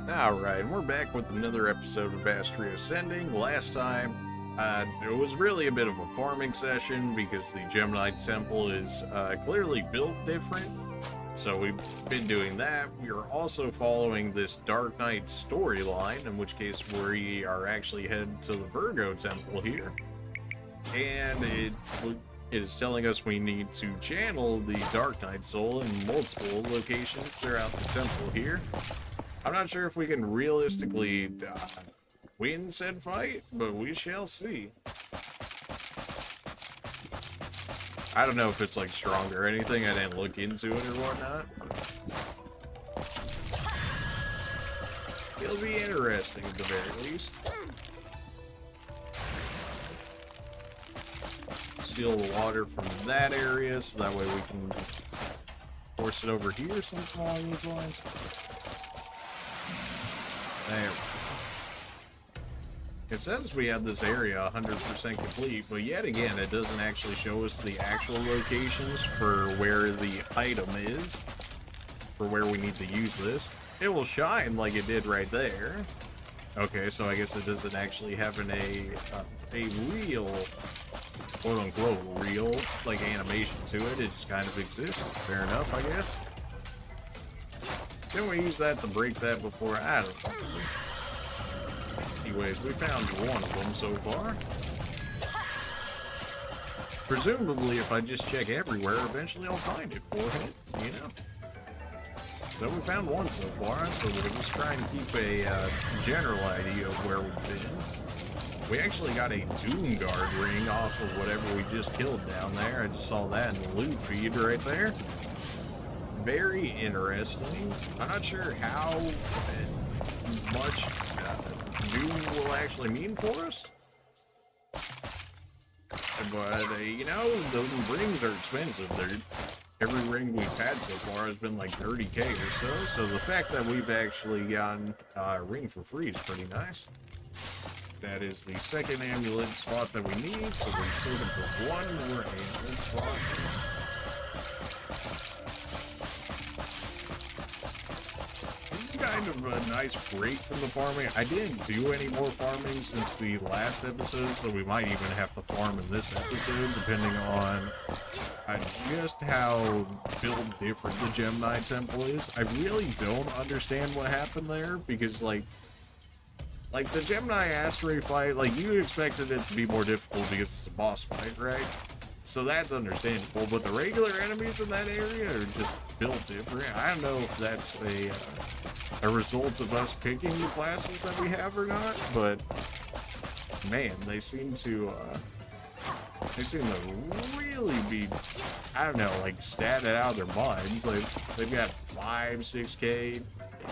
Alright, we're back with another episode of Astria Ascending. Last time, it was really a bit of a farming session because the Gemini Temple is clearly built different. So we've been doing that. We are also following this Dark Knight storyline, in which case we are actually headed to the Virgo Temple here. And it is telling us we need to channel the Dark Knight Soul in multiple locations throughout the temple here. I'm not sure if we can realistically win said fight, but we shall see. I don't know if it's like strong or anything. I didn't look into it or whatnot. It'll be interesting at the very least. Steal the water from that area so that way we can force it over here, something along those lines. There. It says we have this area 100% complete, but yet again, it doesn't actually show us the actual locations for where the item is, for where we need to use this. It will shine like it did right there. Okay, so I guess it doesn't actually have a real, quote-unquote, real, like, animation to it. It just kind of exists. Fair enough, I guess. Didn't we use that to break that before? I don't know. Anyways, we found one of them so far. Presumably, if I just check everywhere, eventually I'll find it for him, you know? So we found one so far, so we'll just try and keep a general idea of where we've been. We actually got a Doom Guard ring off of whatever we just killed down there. I just saw that in the loot feed right there. Very interesting. I'm not sure how much Doom will actually mean for us. But, you know, those rings are expensive. Every ring we've had so far has been like 30k or so. So the fact that we've actually gotten a ring for free is pretty nice. That is the second amulet spot that we need. So we're still looking for one more amulet spot. Kind of a nice break from the farming. I didn't do any more farming since the last episode, so we might even have to farm in this episode, depending on just how build different the Gemini Temple is. I really don't understand what happened there, because like the Gemini Astria fight, like, you expected it to be more difficult because it's a boss fight, right? So that's understandable, but the regular enemies in that area are just built different. I don't know if that's a result of us picking the classes that we have or not, but man, they seem to really be, I don't know, like, statted out of their minds. Like, they've got 5, 6k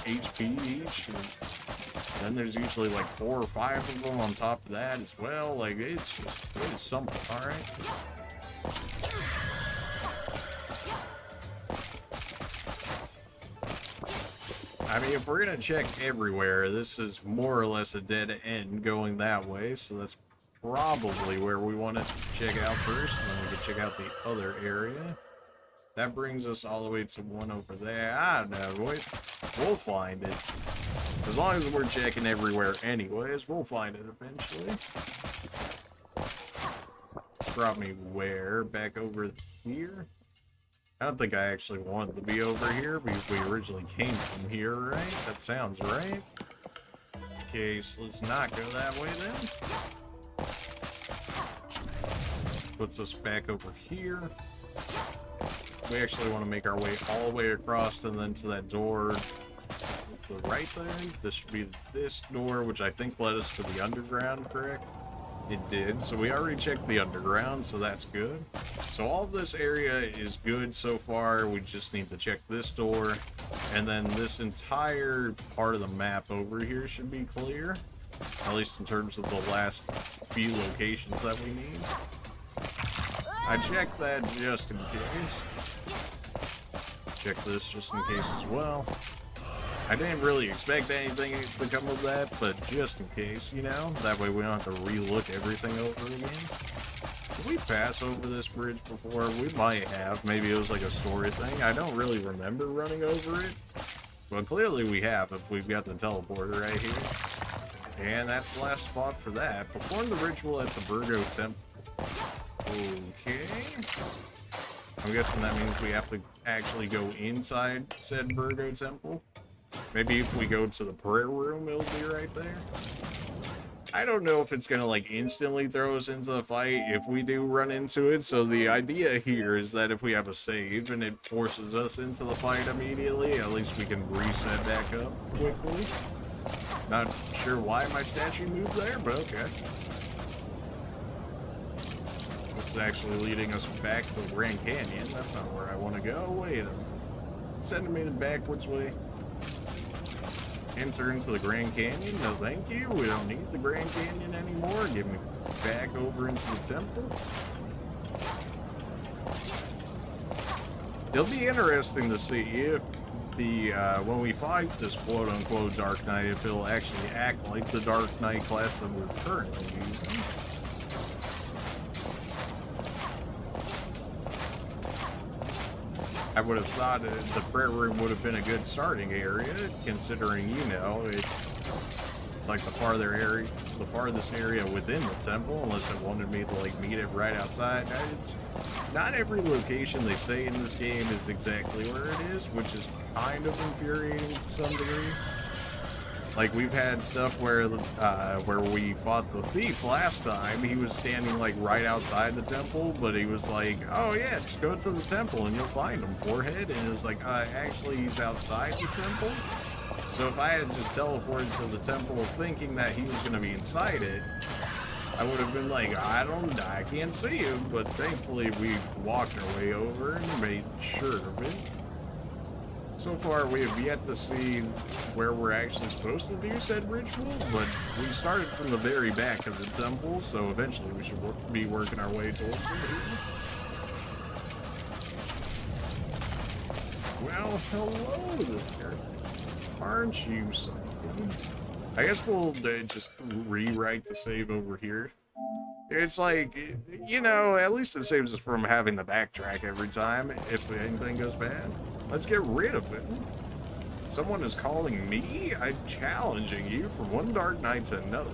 HP each, and then there's usually like 4 or 5 of them on top of that as well. Like, it's something, alright? I mean, if we're gonna check everywhere, this is more or less a dead end going that way, so that's probably where we want to check out first, and then we can check out the other area. That brings us all the way to one over there. I don't know, we'll find it. As long as we're checking everywhere anyways, we'll find it eventually. Brought me where? Back over here? I don't think I actually wanted to be over here because we originally came from here, right? That sounds right. Okay, so let's not go that way then. Puts us back over here. We actually want to make our way all the way across and then to that door to the right there. This should be this door, which I think led us to the underground, correct? It did, so we already checked the underground, so that's good. So all of this area is good so far. We just need to check this door, and then this entire part of the map over here should be clear, at least in terms of the last few locations that we need. I checked that just in case. Check this just in case as well. I didn't really expect anything to come of that, but just in case, you know? That way we don't have to re-look everything over again. Did we pass over this bridge before? We might have. Maybe it was like a story thing. I don't really remember running over it. Well, clearly we have if we've got the teleporter right here. And that's the last spot for that. Perform the ritual at the Virgo Temple. Okay. I'm guessing that means we have to actually go inside said Virgo Temple. Maybe if we go to the prayer room, it'll be right there. I don't know if it's gonna like instantly throw us into the fight if we do run into it. So the idea here is that if we have a save and it forces us into the fight immediately, at least we can reset back up quickly. Not sure why my statue moved there, but okay. This is actually leading us back to the Grand Canyon. That's not where I want to go. Wait a minute. Sending me the backwards way. Enter into the Grand Canyon? No thank you. We don't need the Grand Canyon anymore. Get me back over into the temple. It'll be interesting to see if the when we fight this quote-unquote Dark Knight, if it'll actually act like the Dark Knight class that we're currently using. I would have thought the prayer room would have been a good starting area, considering, you know, it's like the farthest area within the temple, unless it wanted me to like meet it right outside. Not every location they say in this game is exactly where it is, which is kind of infuriating to some degree. Like, we've had stuff where we fought the thief last time. He was standing, like, right outside the temple, but he was like, oh, yeah, just go to the temple and you'll find him, forehead. And it was like, actually, he's outside the temple. So if I had to teleport to the temple thinking that he was going to be inside it, I would have been like, I can't see him. But thankfully, we walked our way over and made sure of it. So far, we have yet to see where we're actually supposed to do said ritual, but we started from the very back of the temple, so eventually we should be working our way towards it. Well, hello there. Aren't you something? I guess we'll just rewrite the save over here. It's like, you know, at least it saves us from having to backtrack every time if anything goes bad. Let's get rid of it. Someone is calling me? I'm challenging you from one dark night to another.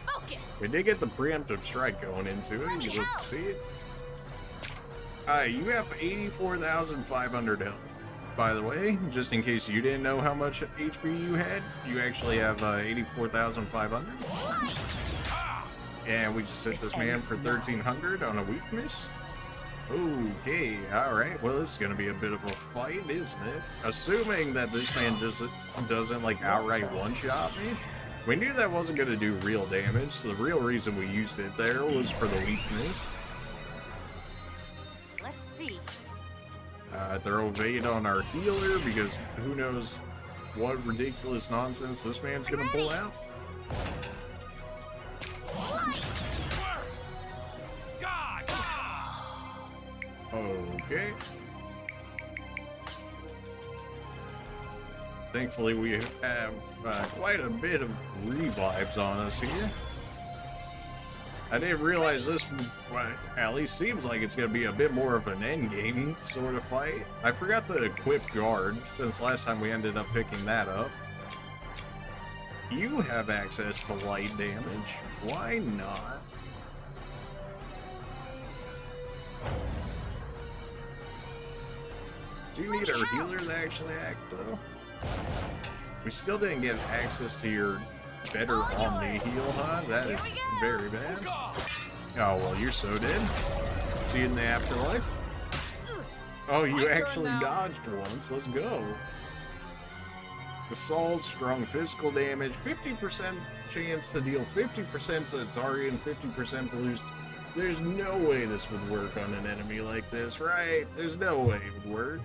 Focus. We did get the preemptive strike going into it. You let's see it. You have 84,500 health. By the way, just in case you didn't know how much HP you had, you actually have 84,500. And we just hit this man for 1,300 on a weakness. Okay, alright. Well, this is going to be a bit of a fight, isn't it? Assuming that this man doesn't like, outright one-shot me. We knew that wasn't going to do real damage, so the real reason we used it there was for the weakness. Let's see. Throw VOD on our healer, because who knows what ridiculous nonsense this man's going to pull out. Okay. Thankfully, we have quite a bit of revives on us here. I didn't realize this, at least seems like it's going to be a bit more of an endgame sort of fight. I forgot the equip guard, since last time we ended up picking that up. You have access to light damage. Why not? Do you need our healer to actually act, though? We still didn't get access to your better Omni heal, huh? That is very bad. Oh, well, you're so dead. See you in the afterlife. Oh, you actually dodged once. Let's go. Assault, strong physical damage, 50% chance to deal 50% to the target and 50% to lose. There's no way this would work on an enemy like this, right? There's no way it would work.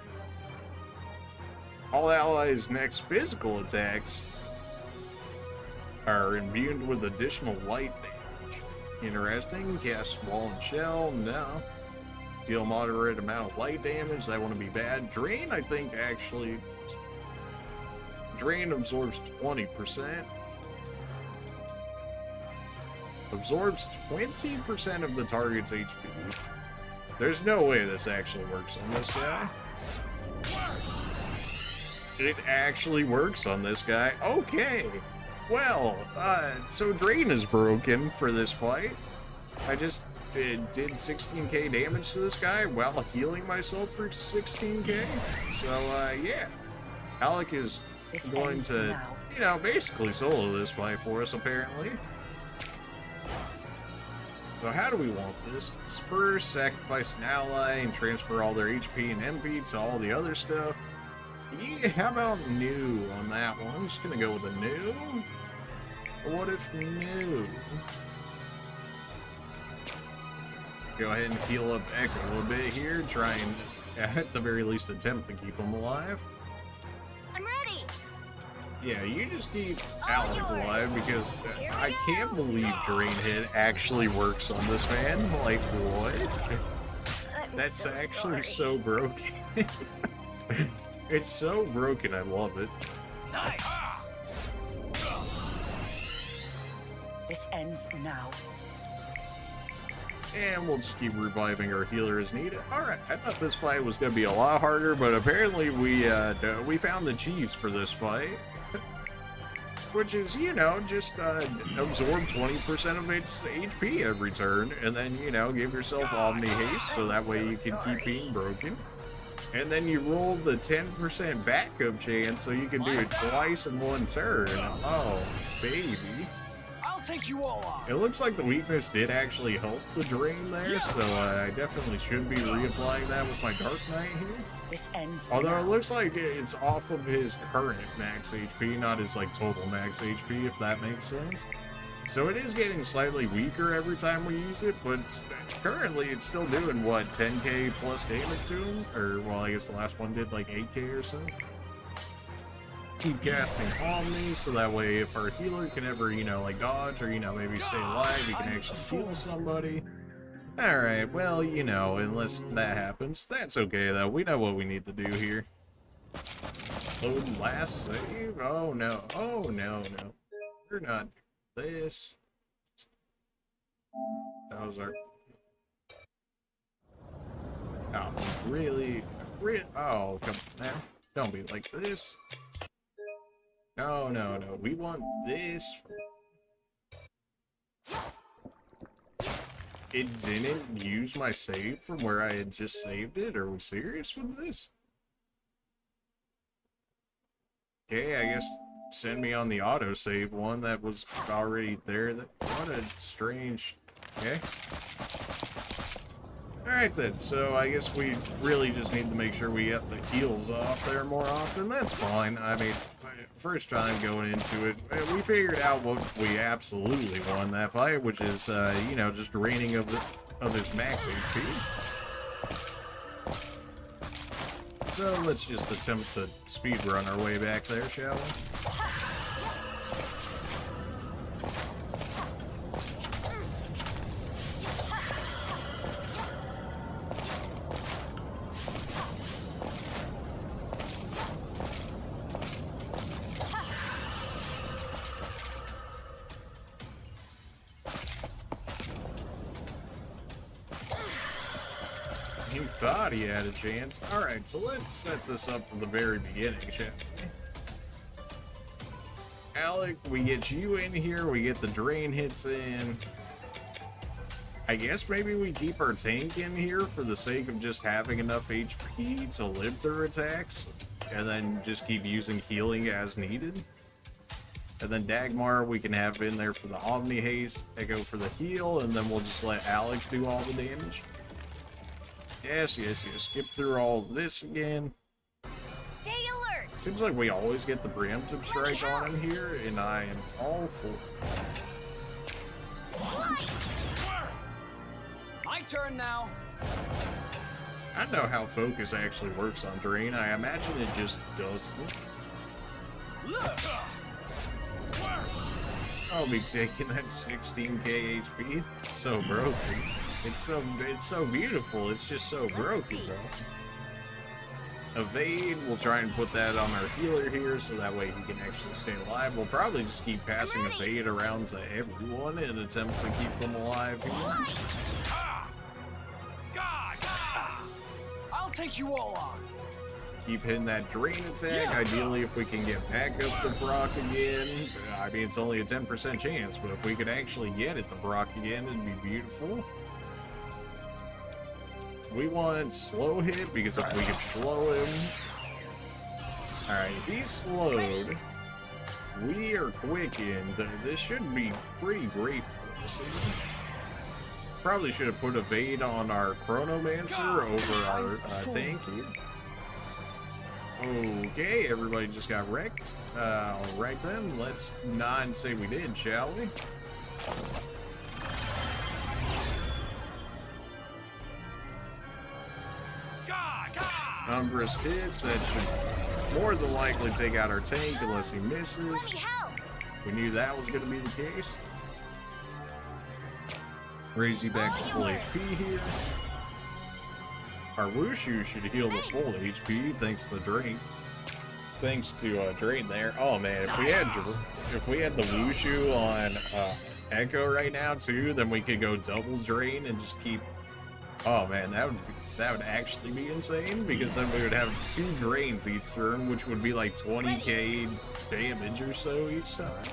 All allies' next physical attacks are imbued with additional light damage. Interesting. Cast wall and shell. No. Deal moderate amount of light damage. That wouldn't be bad. Drain, I think, actually. Drain absorbs 20%. Absorbs 20% of the target's HP. There's no way this actually works on this guy. It actually works on this guy. Okay. Well, so Drain is broken for this fight. I just did 16k damage to this guy while healing myself for 16k. So, yeah. Alec is going to, you know, basically solo this fight for us, apparently. So how do we want this? Spur, sacrifice an ally, and transfer all their HP and MP to all the other stuff. Yeah, how about new on that one? I'm just gonna go with a new. What if new? Go ahead and heal up Echo a little bit here. Try and, at the very least, attempt to keep him alive. I'm ready. Yeah, you just keep Alec alive because I can't believe Drain Hit actually works on this man. Like, what? That's so actually so broken. It's so broken, I love it. Nice. This ends now. And we'll just keep reviving our healer as needed. Alright, I thought this fight was going to be a lot harder, but apparently we found the cheese for this fight. Which is, you know, just absorb 20% of its HP every turn, and then, you know, give yourself Omni Haste, so that way you can keep being broken. And then you roll the 10% backup chance, so you can do it twice in one turn. Oh, baby. I'll take you all on. It looks like the weakness did actually help the drain there, so I definitely should be reapplying that with my Dark Knight here. This ends Although now. it looks like it's off of his current max HP, not his like total max HP, if that makes sense. So it is getting slightly weaker every time we use it, but currently it's still doing, what, 10k plus damage to him? Or, well, I guess the last one did like 8k or so. Keep casting Omni, so that way if our healer can ever, you know, like dodge or, you know, maybe stay alive, he can actually heal somebody. Alright, well, you know, unless that happens. That's okay, though. We know what we need to do here. Load last save? Oh, no. Oh, no, no. We're not doing this. That was our... Oh, really? Oh, come on now. Don't be like this. No, no, no. We want this. It didn't use my save from where I had just saved it? Are we serious with this? Okay, I guess send me on the autosave one that was already there. What a strange... Okay. Alright then, so I guess we really just need to make sure we get the heals off there more often. That's fine. I mean, first time going into it, we figured out what we absolutely won that fight, which is, you know, just draining of his max HP. So let's just attempt to speedrun our way back there, shall we? He thought he had a chance. Alright, so let's set this up from the very beginning, shall we? Alec, we get you in here, we get the drain hits in. I guess maybe we keep our tank in here for the sake of just having enough HP to live through attacks, and then just keep using healing as needed. And then Dagmar we can have in there for the Omni Haste, Echo for the heal, and then we'll just let Alec do all the damage. Yes, yes, yes. Skip through all this again. Stay alert. Seems like we always get the preemptive strike on him here, and I am all for it. My turn now. I don't know how focus actually works on Drain. I imagine it just doesn't. I'll be taking that 16k HP. It's so broken. It's so beautiful. It's just so broken, bro. Evade, we'll try and put that on our healer here so that way he can actually stay alive. We'll probably just keep passing Evade around to everyone in an attempt to keep them alive here. I'll take you all on. Keep hitting that drain attack. Yeah. Ideally, if we can get back up to Brock again. I mean, it's only a 10% chance, but if we could actually get at the Brock again, it'd be beautiful. We want slow hit, because if we could slow him... Alright, he's slowed. We are quickened. This should be pretty great for us. Probably should have put a Vade on our Chronomancer over our tank here. Okay, everybody just got wrecked. Alright then, let's not say we did, shall we? Umbrous hit, that should more than likely take out our tank unless he misses. Let me help. We knew that was going to be the case. Raise you back to full HP here. Our Wushu should heal the full HP thanks to the drain. Thanks to drain there. Oh man, if we had the Wushu on Echo right now too, then we could go double drain and just keep. Oh man, that would actually be insane, because then we would have 2 drains each turn, which would be like 20k damage or so each time.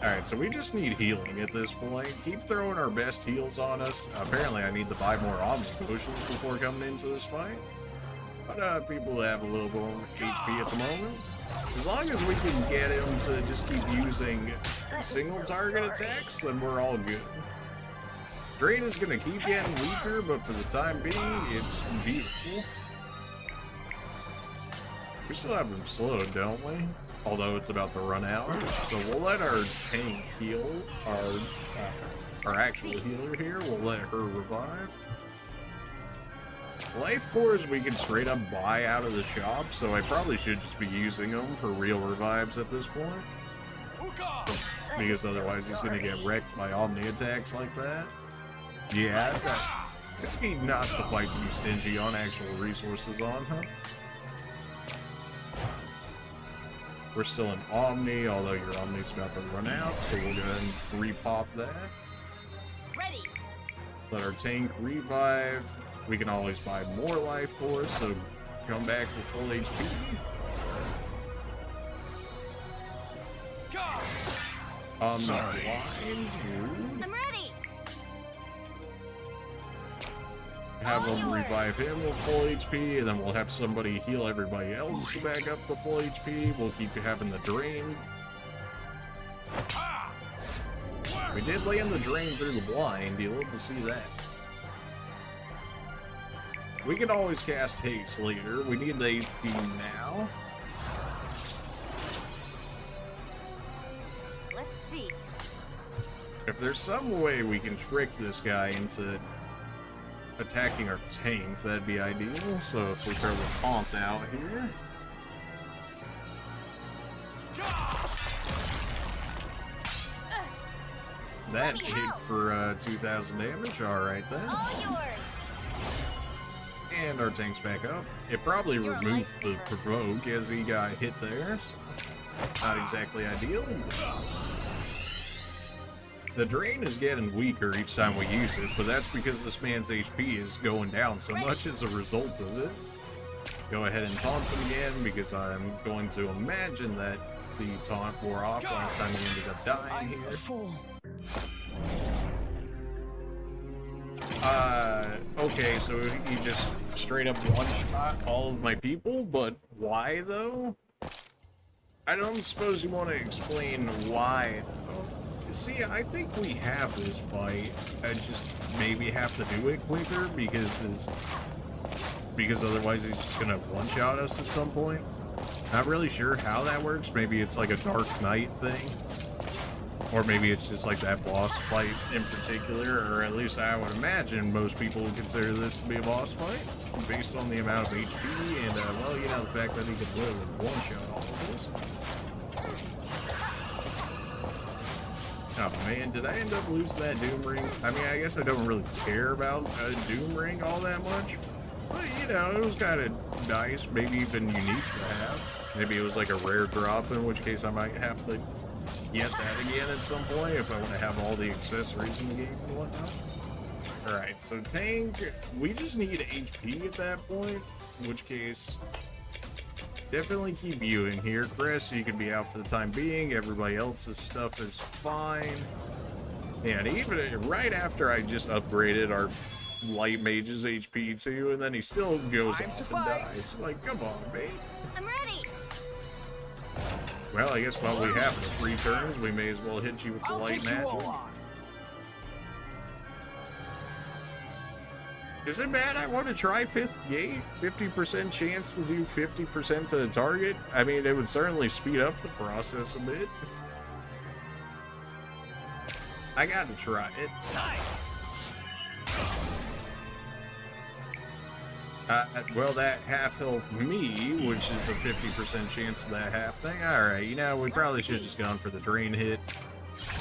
Alright, so we just need healing at this point. Keep throwing our best heals on us. Apparently I need to buy more Omni Potions before coming into this fight. But people have a little more HP at the moment. As long as we can get him to just keep using single target attacks, then we're all good. Drain is going to keep getting weaker, but for the time being, it's beautiful. We still have him slowed, don't we? Although it's about to run out. So we'll let our tank heal, our actual healer here. We'll let her revive. Life cores we can straight up buy out of the shop, so I probably should just be using them for real revives at this point. Because otherwise he's going to get wrecked by Omni attacks like that. Yeah, that'd be not the fight to be stingy on actual resources on, huh? We're still in Omni, although your Omni's about to run out, so we'll go ahead and repop that. Ready. Let our tank revive. We can always buy more life cores, so come back with full HP. Omni blind. I'm ready. Have them revive him with full HP, and then we'll have somebody heal everybody else back up to full HP. We'll keep having the drain. We did land the drain through the blind. You'll love to see that. We can always cast haste later. We need the HP now. Let's see. If there's some way we can trick this guy into attacking our tank, that'd be ideal. So if we throw the taunt out here. That hit for 2,000 damage. Alright then. All yours. And our tank's back up. It probably removed the provoke as he got hit there. So not exactly ideal. The drain is getting weaker each time we use it, but that's because this man's HP is going down so much as a result of it. Go ahead and taunt him again, because I'm going to imagine that the taunt wore off last time he ended up dying here. Okay, so he just straight up one-shot all of my people, but why though? I don't suppose you want to explain why though. See, I think we have this fight. I just maybe have to do it quicker because otherwise he's just gonna one-shot us at some point. Not really sure how that works. Maybe it's like a Dark Knight thing. Or maybe it's just like that boss fight in particular, or at least I would imagine most people would consider this to be a boss fight, based on the amount of HP and, well, you know, the fact that he could literally one-shot all of this. Oh man, did I end up losing that Doom Ring? I mean, I guess I don't really care about a Doom Ring all that much, but, you know, it was kind of nice, maybe even unique to have. Maybe it was like a rare drop, in which case I might have to get that again at some point if I want to have all the accessories in the game and whatnot. Alright, so tank, we just need HP at that point, in which case, definitely keep you in here, Chris. You can be out for the time being. Everybody else's stuff is fine. And even right after I just upgraded our light mage's HP too, and then he still goes Time to off and fight. dies. Like, come on, mate. I'm ready. Well, I guess while we have the 3 turns, we may as well hit you with the I'll light take you all magic. on. Is it bad I want to try 5th gate? 50% chance to do 50% to the target? I mean, it would certainly speed up the process a bit. I gotta try it. Nice. Well, that half health me, which is a 50% chance of that half thing. Alright, you know, we probably should have just gone for the drain hit.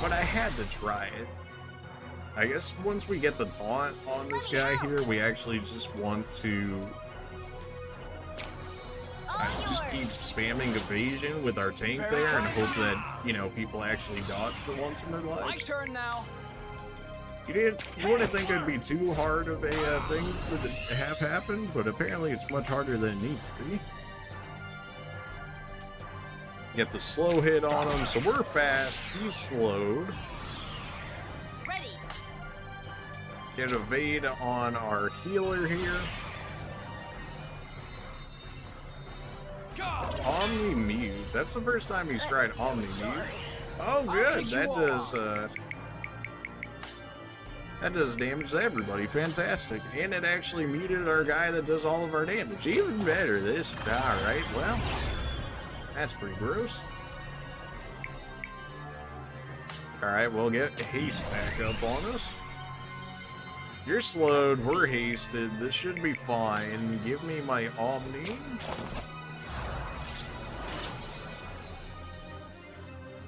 But I had to try it. I guess once we get the taunt on this guy here, we actually just want to just keep spamming evasion with our tank there and hope that, you know, people actually dodge for once in their My lives. turn now. You wouldn't think it'd be too hard of a thing for it to have happened, but apparently it's much harder than it needs to be. Get the slow hit on him, so we're fast, he's slowed. Ready. Get evade on our healer here. Go. Omni Mute. That's the first time he's tried Omni Mute. Oh, good. take you That all does damage to everybody. Fantastic. And it actually muted our guy that does all of our damage. Even better. This. All right. Well, that's pretty gross. All right. We'll get haste back up on us. You're slowed. We're hasted. This should be fine. Give me my Omni.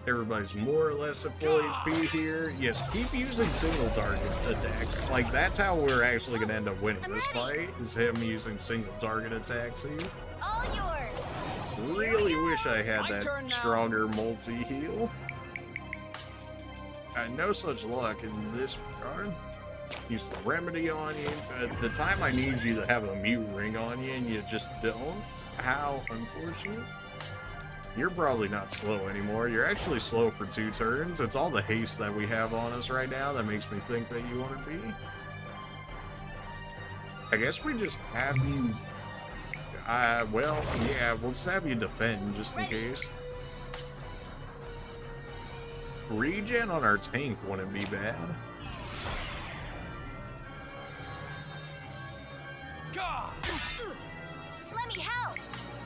Everybody's more or less at full HP here. Yes, keep using single target attacks. Like, that's how we're actually going to end up winning this fight, is him using single target attacks here. All yours. Really wish I had My that turn now. stronger multi-heal. No such luck in this regard. Use the remedy on you. At the time I need you to have a mute ring on you, and you just don't. How unfortunate. You're probably not slow anymore. You're actually slow for 2 turns. It's all the haste that we have on us right now that makes me think that you want to be. I guess we just have you... well, yeah, we'll just have you defend just in case. Regen on our tank wouldn't be bad. Go. Let me help.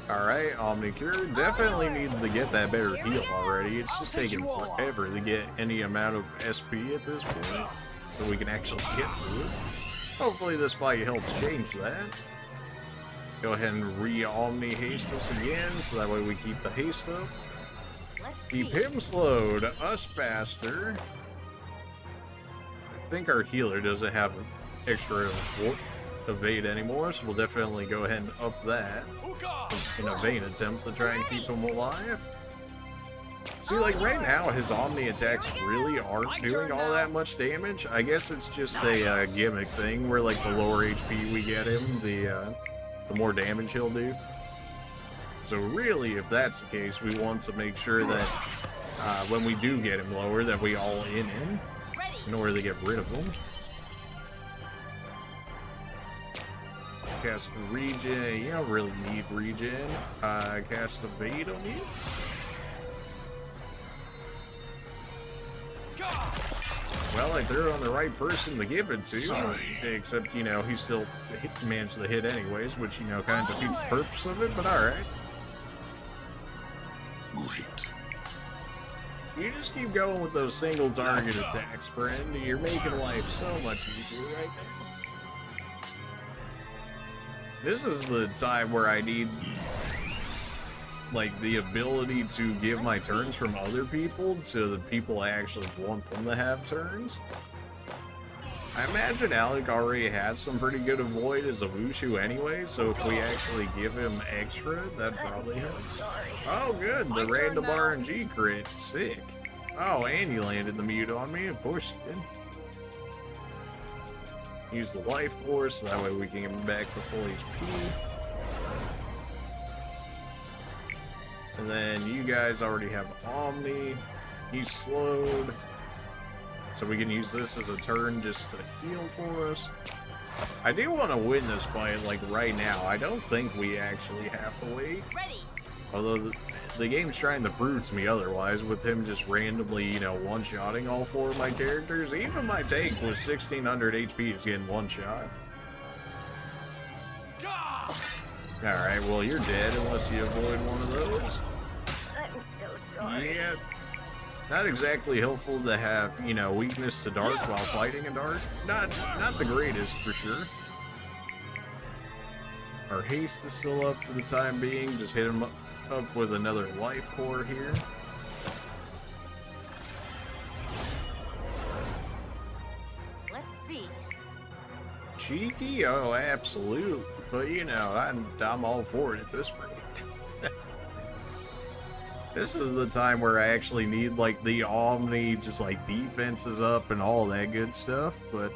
Alright, Omnicure. Definitely needed to get that better heal already. It's just I'll take taking you all. forever to get any amount of SP at this point, so we can actually get to it. Hopefully this fight helps change that. Go ahead and re-Omni haste us again, so that way we keep the haste up. Let's Keep see. him slowed, us faster. I think our healer doesn't have extra evade anymore, so we'll definitely go ahead and up that. In a vain attempt to try and keep him alive. See, like right now, his Omni attacks really aren't doing all that much damage. I guess it's just a gimmick thing where, like, the lower HP we get him, the more damage he'll do. So really, if that's the case, we want to make sure that when we do get him lower, that we all in him Ready. in order to get rid of him. Cast regen. You don't really need regen. Cast evade on you. Well, I threw it on the right person to give it to. Except, you know, he still managed to hit anyways, which, you know, kind of defeats the purpose of it, but alright. Great. You just keep going with those single target attacks, friend. You're making life so much easier right now. This is the time where I need, like, the ability to give my turns from other people to the people I actually want them to have turns. I imagine Alec already has some pretty good avoid as a Wushu anyway, so if we actually give him extra, that'd probably help. Oh, good. The random RNG crit. Sick. Oh, and you landed the mute on me. Of course you did. Use the life core so that way we can get him back to full HP. And then you guys already have Omni. He's slowed. So we can use this as a turn just to heal for us. I do want to win this fight like right now. I don't think we actually have to wait. Ready. Although the game's trying to prove to me otherwise with him just randomly, you know, one-shotting all 4 of my characters. Even my tank with 1600 HP is getting one shot. Alright, well you're dead unless you avoid one of those. I'm so sorry. Yeah. Not exactly helpful to have, you know, weakness to dark while fighting in dark. Not the greatest for sure. Our haste is still up for the time being. Just hit him up with another life core here. Let's see. Cheeky? Oh, absolutely. But you know, I'm all for it at this point. This is the time where I actually need like the Omni, just like defenses up and all that good stuff. But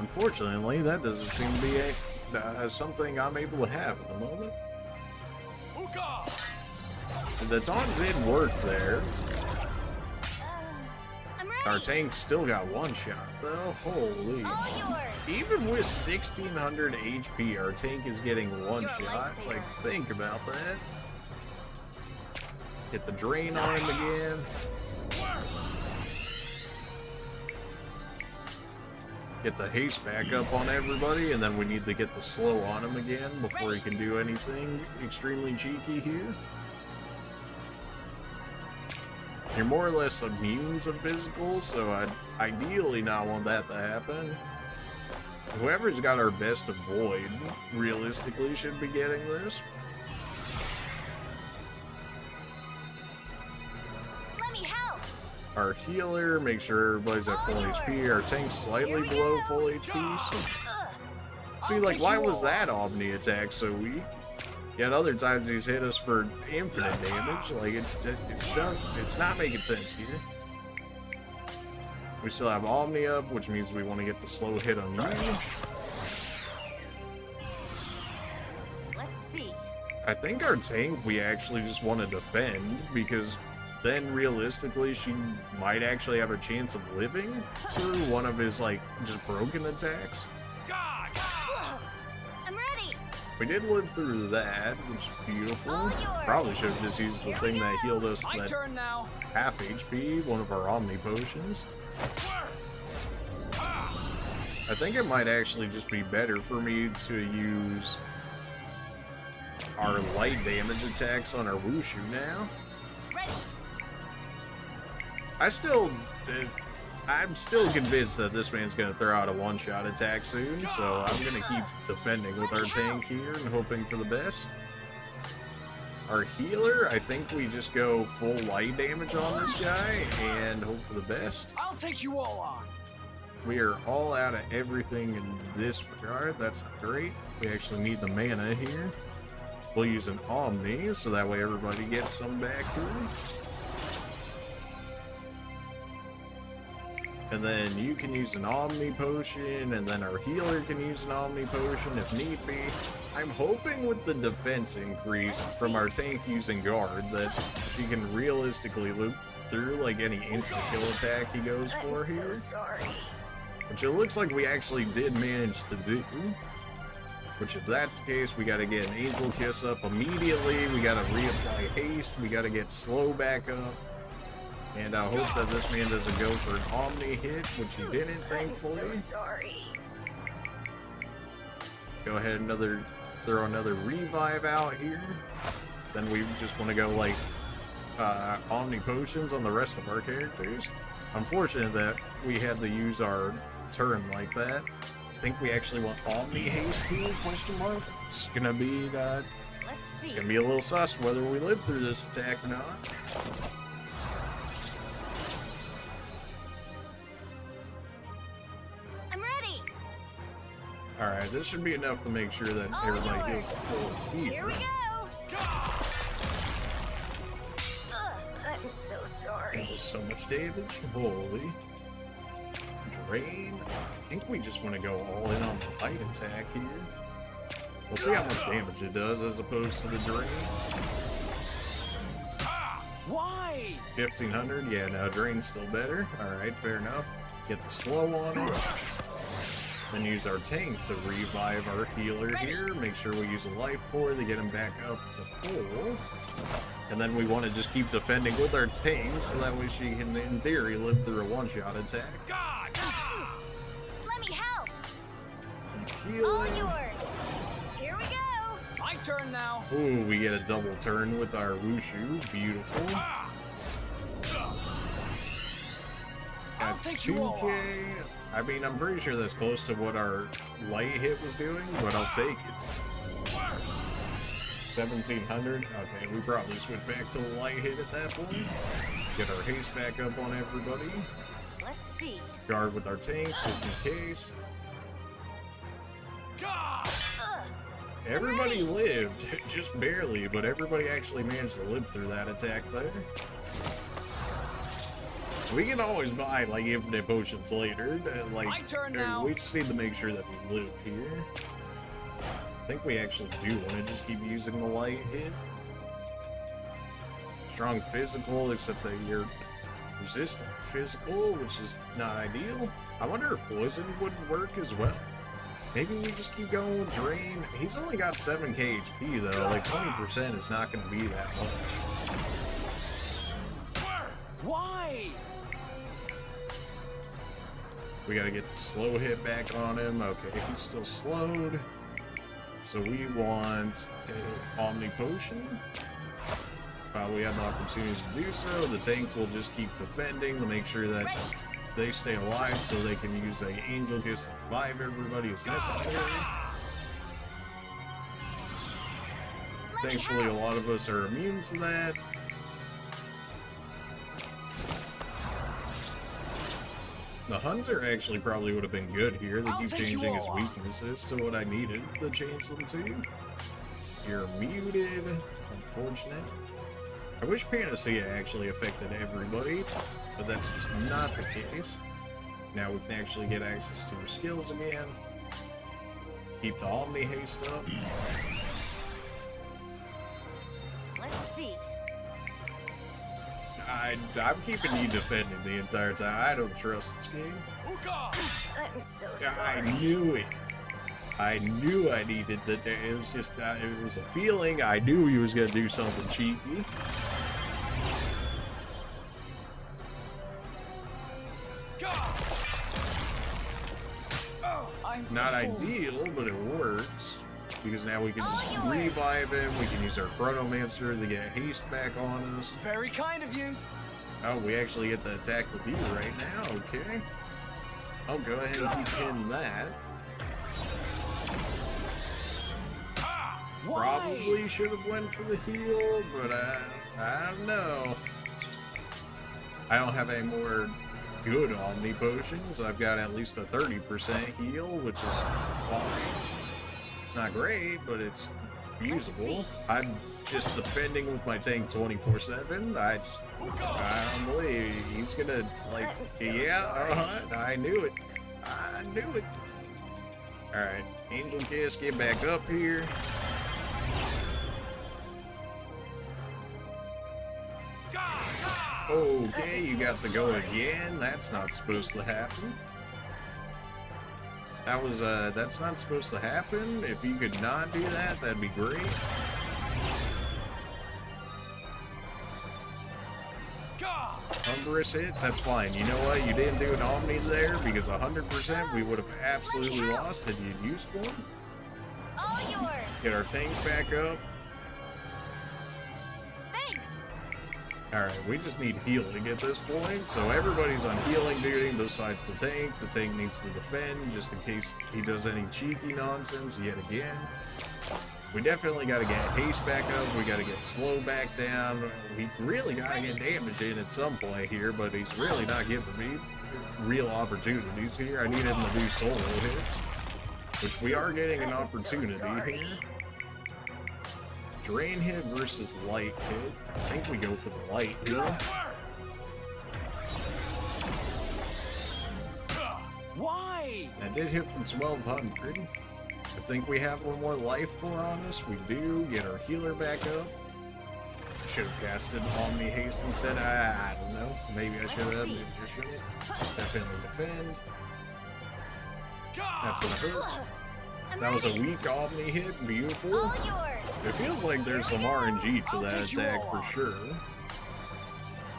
unfortunately, that doesn't seem to be something I'm able to have at the moment. The taunt did work there. I'm ready. Our tank still got one shot though. Holy. All yours. Even with 1600 HP, our tank is getting one You're a shot. lifesaver. Like, think about that. Get the drain on him again. Get the haste back up on everybody, and then we need to get the slow on him again before he can do anything extremely cheeky here. You're more or less immune to physical, so I'd ideally not want that to happen. Whoever's got our best avoid, realistically, should be getting this. Let me help. Our healer, make sure everybody's at full HP. Our tank's slightly below full HP. So see, like, why was that Omni attack so weak? Yet other times he's hit us for infinite damage. Like, it's not making sense here. We still have Omni up, which means we want to get the slow hit on you. Let's see. I think our tank, we actually just want to defend, because then realistically she might actually have a chance of living through one of his, like, just broken attacks. I'm ready. We did live through that, which is beautiful. All yours. Probably should have just used the thing that healed us My that turn now. half HP, one of our Omni potions. I think it might actually just be better for me to use our light damage attacks on our Wushu now. Ready. I'm still convinced that this man's gonna throw out a one-shot attack soon, so I'm gonna keep defending with our tank here and hoping for the best. Our healer, I think we just go full light damage on this guy and hope for the best. I'll take you all on. We are all out of everything in this regard. That's not great. We actually need the mana here. We'll use an Omni, so that way everybody gets some back here. And then you can use an Omni potion, and then our healer can use an Omni potion if need be. I'm hoping with the defense increase from our tank using guard that she can realistically loop through like any insta-kill attack he goes for I'm here. so sorry. Which it looks like we actually did manage to do. Which if that's the case, we gotta get an Angel Kiss up immediately, we gotta reapply haste, we gotta get slow back up. And I hope that this man doesn't go for an Omni hit, which he didn't, thankfully. I'm so sorry. Go ahead and throw another revive out here. Then we just want to go like Omni potions on the rest of our characters. Unfortunate that we had to use our turn like that. I think we actually want Omni haste here, question mark. It's gonna be Let's it's see. gonna be a little sus whether we live through this attack or not. I'm ready. Alright, this should be enough to make sure that All everybody yours. heals full Here heal. we go. I'm so sorry. So much damage. Holy. drain. I think we just want to go all in on the light attack here. We'll see how much damage it does as opposed to the drain. Why? 1500, yeah, no, drain's still better. Alright, fair enough. Get the slow on it. Then use our tank to revive our healer here. Make sure we use a life core to get him back up to full. And then we want to just keep defending with our tank so that way she can, in theory, live through a one-shot attack. Let me help. Keep All healing. yours. Here we go. My turn now. Ooh, we get a double turn with our Wushu. Beautiful. That's take you all 2k. I mean, I'm pretty sure that's close to what our light hit was doing, but I'll take it. 1700. Okay, we probably switch back to the light hit at that point. Get our haste back up on everybody. Let's see. Guard with our tank, just in case. Ugh. Everybody lived, just barely, but everybody actually managed to live through that attack there. We can always buy, like, infinite potions later. Like, My turn now. we just need to make sure that we live here. I think we actually do want to just keep using the light hit. Strong physical, except that you're resistant physical, which is not ideal. I wonder if poison would work as well. Maybe we just keep going with drain. He's only got 7k HP though. Like 20% is not going to be that much. Why? We got to get the slow hit back on him. Okay, he's still slowed. So we want an Omni Potion. While we have the opportunity to do so, the tank will just keep defending to make sure that they stay alive so they can use an Angel Kiss to revive everybody as necessary. Thankfully, a lot of us are immune to that. The Hunter actually probably would have been good here. They keep changing his weaknesses to what I needed to change them to. You're muted. Unfortunate. I wish Panacea actually affected everybody, but that's just not the case. Now we can actually get access to her skills again. Keep the Omni Haste up. Let's see. I'm keeping you defending the entire time. I don't trust this game. I'm so I sorry. knew it. I knew I needed that. It was just, it was a feeling. I knew he was going to do something cheeky. Not ideal, but it works. Because now we can just revive him. We can use our Chronomancer to get haste back on us. Very kind of you. Oh, we actually get the attack with you right now. Okay. I'll go ahead and keep hitting that. Probably should have went for the heal, but I don't know. I don't have any more good Omni Potions. I've got at least a 30% heal, which is fine. It's not great, but it's usable. I'm just defending with my tank 24/7. I don't believe he's gonna, like, I knew it. I knew it. Alright, Angel Kiss, get back up here. Okay, you got to go again. That's not supposed to happen. That was, that's not supposed to happen. If you could not do that, that'd be great. Umbrous hit, that's fine. You know what? You didn't do an Omni there because 100% we would have absolutely lost had you used one. All yours. Get our tank back up. Thanks. Alright, we just need healing at this point, so everybody's on healing duty besides the tank. The tank needs to defend just in case he does any cheeky nonsense yet again. We definitely got to get haste back up, we got to get slow back down. We really got to get damage in at some point here, but he's really not giving me real opportunities here. I need him to do solo hits, which we are getting an opportunity here. Drain hit versus light hit. I think we go for the light hit. That did hit from 1200. I think we have one more life core on us. We do. Get our healer back up. Should have casted Omni Haste instead. I don't know. Maybe I should have. Maybe I shouldn't. Definitely defend. That's gonna hurt. That was a weak Omni hit. Beautiful. All yours. It feels like there's some RNG to that attack for sure.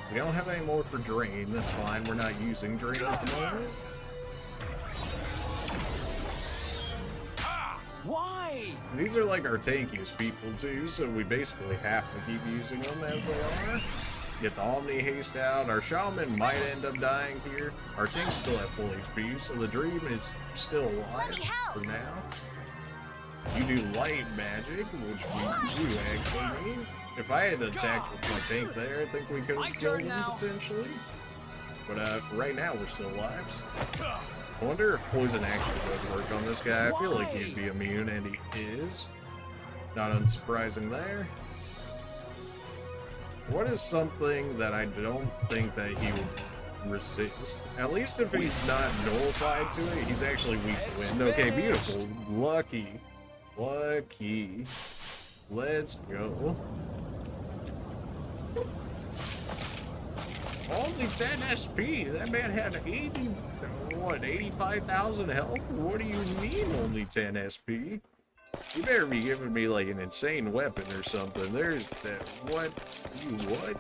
We don't have any more for Drain. That's fine. We're not using Drain at the moment. Why? These are like our tankiest people too, so we basically have to keep using them as they are. Get the Omni Haste out. Our Shaman might end up dying here. Our tank's still at full HP, so the Dream is still alive for now. You do light magic, which we do actually need. If I had attacked with my tank there, I think we could have killed him potentially. But for right now, we're still alive. I wonder if poison actually does work on this guy. I feel like he'd be immune, and he is. Not unsurprising there. What is something that I don't think that he would resist? At least if he's not nullified to it, he's actually weak to wind. Okay, beautiful. Lucky. Lucky. Let's go. Only 10 SP. That man had 85,000 health? What do you mean only 10 SP? You better be giving me like an insane weapon or something. There's that. What? You what?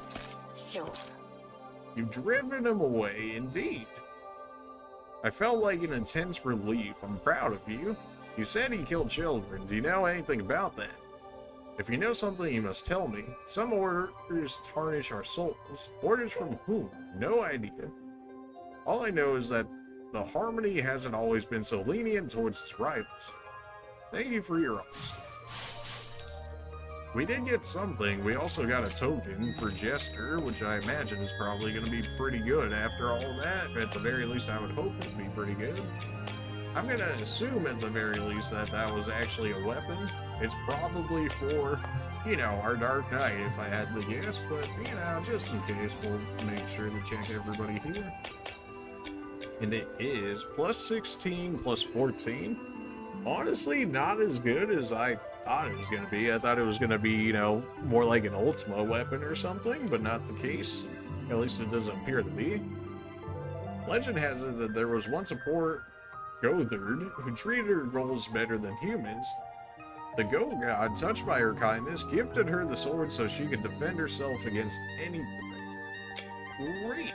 Sure. You've driven him away, indeed. I felt like an intense relief. I'm proud of you. You said he killed children. Do you know anything about that? If you know something, you must tell me. Some orders tarnish our souls. Orders from whom? No idea. All I know is that the Harmony hasn't always been so lenient towards its rivals. Thank you for your honesty. We did get something. We also got a token for Jester, which I imagine is probably going to be pretty good after all of that. At the very least, I would hope it would be pretty good. I'm going to assume at the very least that that was actually a weapon. It's probably for, you know, our Dark Knight if I had to guess, but, you know, just in case, we'll make sure to check everybody here. And it is plus 16, plus 14. Honestly, not as good as I thought it was going to be. I thought it was going to be, you know, more like an Ultima weapon or something, but not the case. At least it doesn't appear to be. Legend has it that there was once a poor Gothard who treated her girls better than humans. The Go God, touched by her kindness, gifted her the sword so she could defend herself against any threat. Great!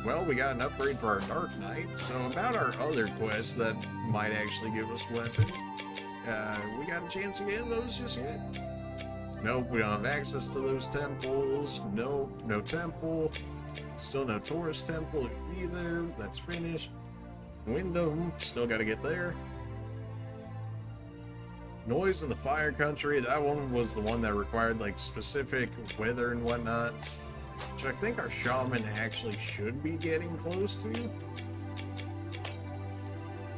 Well, we got an upgrade for our Dark Knight, so about our other quests that might actually give us weapons, we got a chance to get those just yet? Nope, we don't have access to those temples. Nope, no temple. Still no Taurus temple either. That's finished. Wyndham, still got to get there. Noise in the Fire Country, that one was the one that required like specific weather and whatnot, which I think our Shaman actually should be getting close to.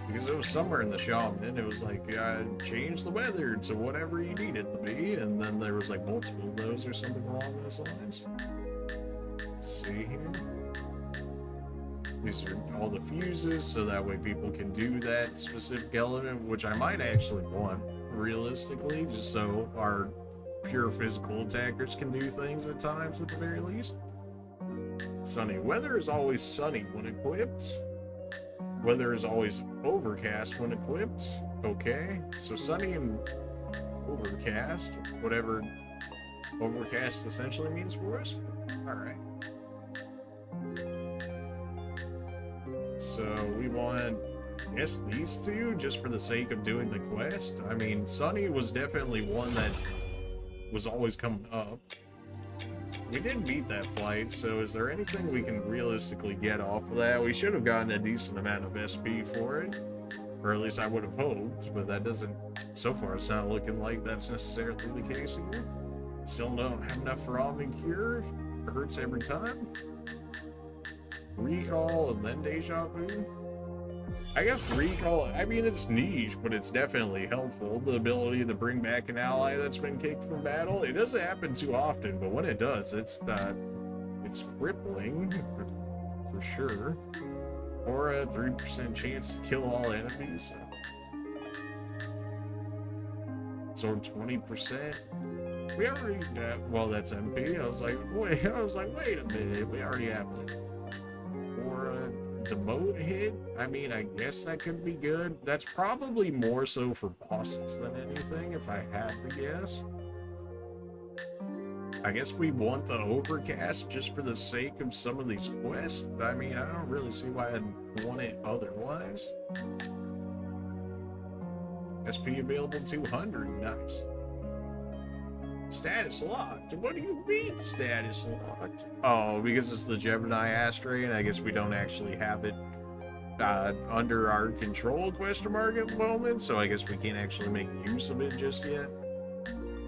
Because it was somewhere in the Shaman, it was like, change the weather to whatever you need it to be, and then there was like multiple of those or something along those lines. Let's see here. These are all the fuses, so that way people can do that specific element, which I might actually want, realistically, just so our pure physical attackers can do things at times at the very least. Sunny. Weather is always sunny when equipped. Weather is always overcast when equipped. Okay, so sunny and overcast, whatever overcast essentially means for us. Alright. So we want, I guess, these two just for the sake of doing the quest. I mean, Sunny was definitely one that was always coming up. We did beat that flight, so is there anything we can realistically get off of that? We should have gotten a decent amount of SP for it, or at least I would have hoped, but that doesn't, so far it's not looking like that's necessarily the case here. Still don't have enough for Omni Cure. It hurts every time. Recall and then Deja Vu. I guess Recall, I mean, it's niche, but it's definitely helpful. The ability to bring back an ally that's been kicked from battle. It doesn't happen too often, but when it does, it's crippling, for sure. Or a 3% chance to kill all enemies. So 20%. We already well, that's MP. I was like, wait a minute, we already have it. Or a demote hit. I mean, I guess that could be good. That's probably more so for bosses than anything, if I had to guess. I guess we want the overcast just for the sake of some of these quests. I mean, I don't really see why I'd want it otherwise. SP available 200, nice. Status locked. What do you mean status locked? Oh, because it's the Gemini Astria, and I guess we don't actually have it under our control, question mark, at the moment, so I guess we can't actually make use of it just yet.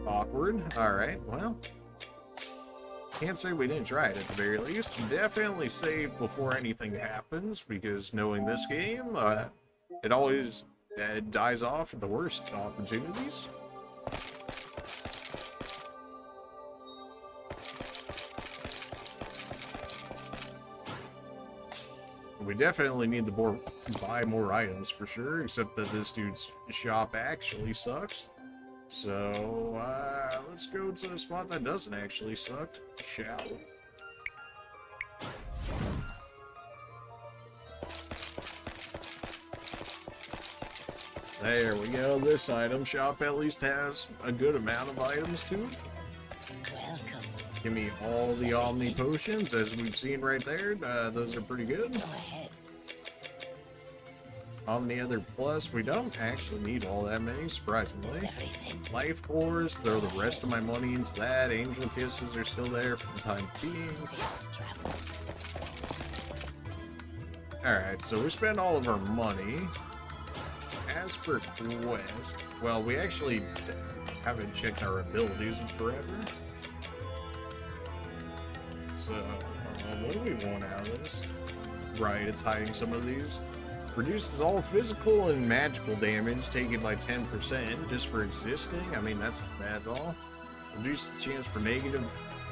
Awkward. Alright, well. Can't say we didn't try it at the very least. Definitely save before anything happens, because knowing this game, it always dies off at the worst opportunities. We definitely need to buy more items for sure, except that this dude's shop actually sucks. So, let's go to a spot that doesn't actually suck, shall we? There we go, this item shop at least has a good amount of items to it. Welcome. Give me all the Omni Potions, as we've seen right there, those are pretty good. Go ahead. Omni Other Plus, we don't actually need all that many, surprisingly. Everything. Life Cores, throw the rest of my money into that. Angel Kisses are still there for the time being. Travel. Alright, so we spend all of our money. As for quest, well, we actually haven't checked our abilities in forever. So, what do we want out of this? Right, it's hiding some of these. Reduces all physical and magical damage taken by 10% just for existing. I mean, that's not bad at all. Reduces the chance for negative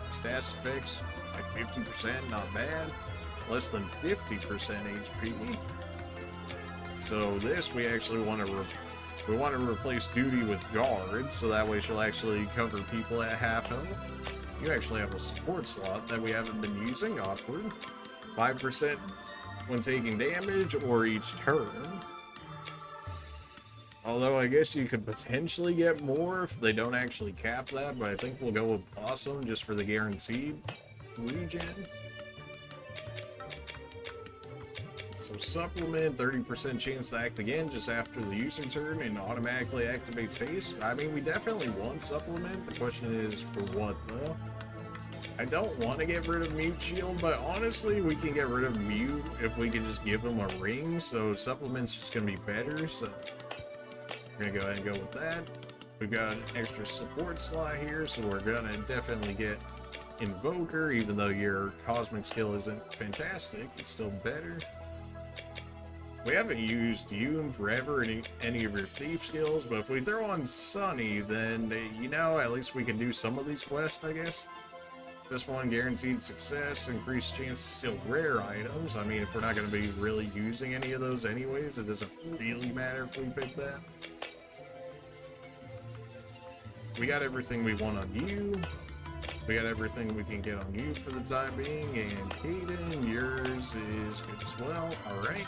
status effects by 50%, not bad. Less than 50% HP. So this we actually want to replace duty with guard, so that way she'll actually cover people at half health. You actually have a support slot that we haven't been using, awkward. 5% when taking damage or each turn. Although I guess you could potentially get more if they don't actually cap that, but I think we'll go with Blossom just for the guaranteed regen. So supplement, 30% chance to act again just after the user turn and automatically activates haste. I mean, we definitely want supplement. The question is for what though? I don't want to get rid of Mute Shield, but honestly, we can get rid of Mute if we can just give him a ring, so supplement's just going to be better, so we're going to go ahead and go with that. We've got an extra support slot here, so we're going to definitely get Invoker, even though your Cosmic skill isn't fantastic, it's still better. We haven't used you in forever in any of your thief skills, but if we throw on Sunny, then, you know, at least we can do some of these quests, I guess. This one, guaranteed success, increased chance to steal rare items. I mean, if we're not going to be really using any of those anyways, it doesn't really matter if we pick that. We got everything we want on you. We got everything we can get on you for the time being. And Kaden, yours is good as well. Alright.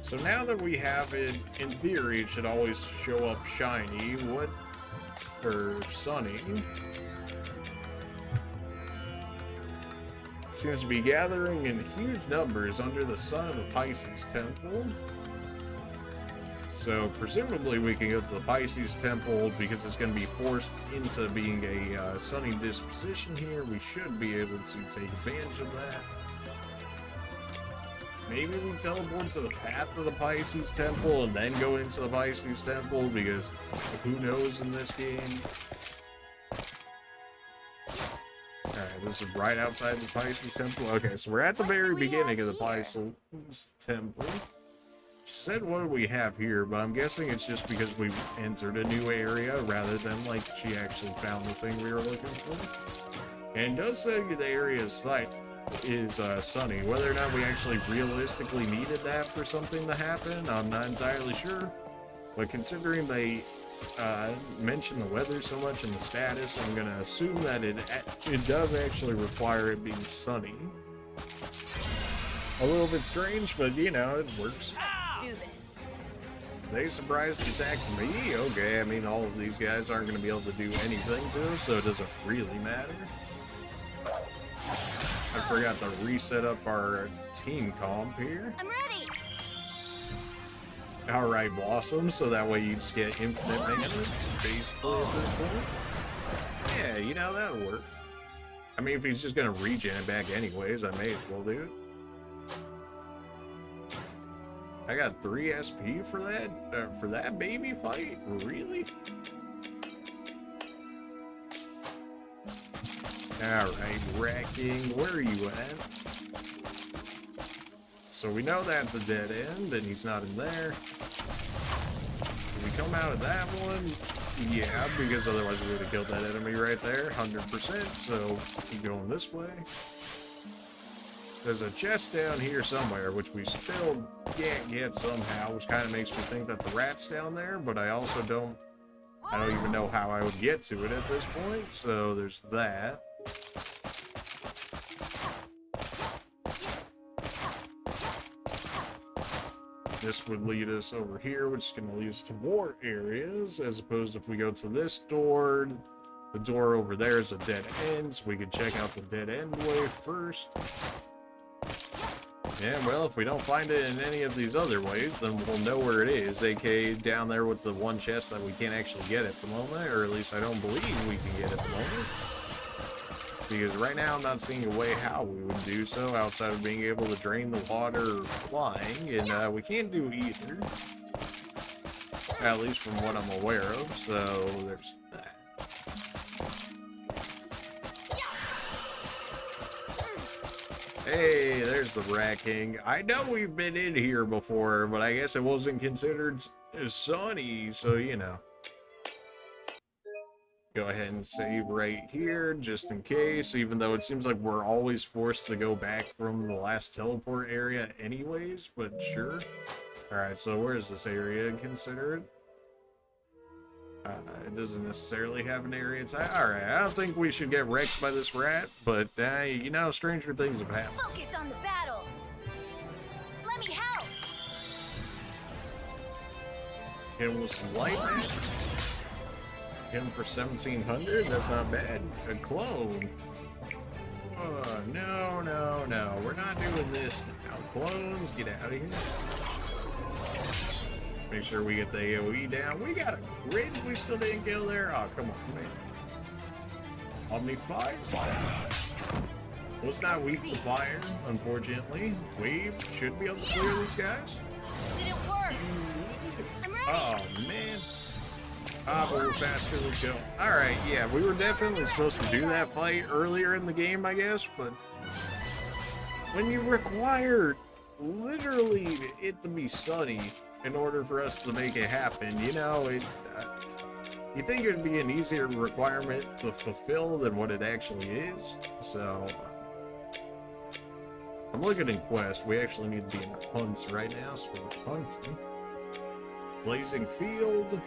So now that we have it, in theory, it should always show up shiny. What? For Sunny. Seems to be gathering in huge numbers under the sun of the Pisces Temple. So presumably we can go to the Pisces Temple because it's going to be forced into being a sunny disposition here. We should be able to take advantage of that. Maybe we teleport to the path of the Pisces Temple and then go into the Pisces Temple, because who knows in this game. Alright, this is right outside the Pisces Temple. Okay, so we're at the very beginning of the Pisces Temple. She said what do we have here, but I'm guessing it's just because we entered a new area rather than like she actually found the thing we were looking for. And it does say the area is is sunny. Whether or not we actually realistically needed that for something to happen, I'm not entirely sure. But considering they mention the weather so much in the status, I'm gonna assume that it does actually require it being sunny. A little bit strange, but you know, it works. Do this. They surprise attack me? Okay, I mean, all of these guys aren't gonna be able to do anything to us, so it doesn't really matter. I forgot to reset up our team comp here. I'm ready. Alright, Blossom, so that way you just get infinite maintenance, basically, at this point. Yeah, you know, that'll work. I mean, if he's just gonna regen it back anyways, I may as well do it. I got 3 SP for that baby fight? Really? Alright, Wrecking, where are you at? So we know that's a dead end, and he's not in there. Did we come out of that one? Yeah, because otherwise we would have killed that enemy right there, 100%, so keep going this way. There's a chest down here somewhere, which we still can't get somehow, which kind of makes me think that the rat's down there, but I also don't even know how I would get to it at this point, so there's that. This would lead us over here, which is going to lead us to more areas, as opposed to if we go to this door, the door over there is a dead end, so we could check out the dead end way first. Yeah, well, if we don't find it in any of these other ways, then we'll know where it is, aka down there with the one chest that we can't actually get at the moment, or at least I don't believe we can get at the moment. Because right now I'm not seeing a way how we would do so outside of being able to drain the water flying, and we can't do either. At least from what I'm aware of, so there's that. Hey, there's the Rat King. I know we've been in here before, but I guess it wasn't considered sunny, so you know. Go ahead and save right here, just in case, even though it seems like we're always forced to go back from the last teleport area anyways, but sure. Alright, so where is this area considered? It doesn't necessarily have an area. Alright, I don't think we should get wrecked by this rat, but you know, stranger things have happened. Focus on the battle. Let me help. Hit him with some light magic. Hit him for 1700. That's not bad. A clone. No, no, no. We're not doing this now. Clones, get out of here. Make sure we get the AoE down. We got a grid we still didn't kill there. Oh, come on, man. Omni Fire. Was not weak to fire, unfortunately. Wave should be able to clear these guys. Didn't work. I'm ready. Oh, man. Ah, but we're faster, let's go. Alright, yeah, we were definitely supposed to do that fight earlier in the game, I guess, but when you require literally it to be sunny in order for us to make it happen, you know, it's you think it would be an easier requirement to fulfill than what it actually is. So I'm looking in quest. We actually need to be in hunts right now, so we're hunting. Blazing Field.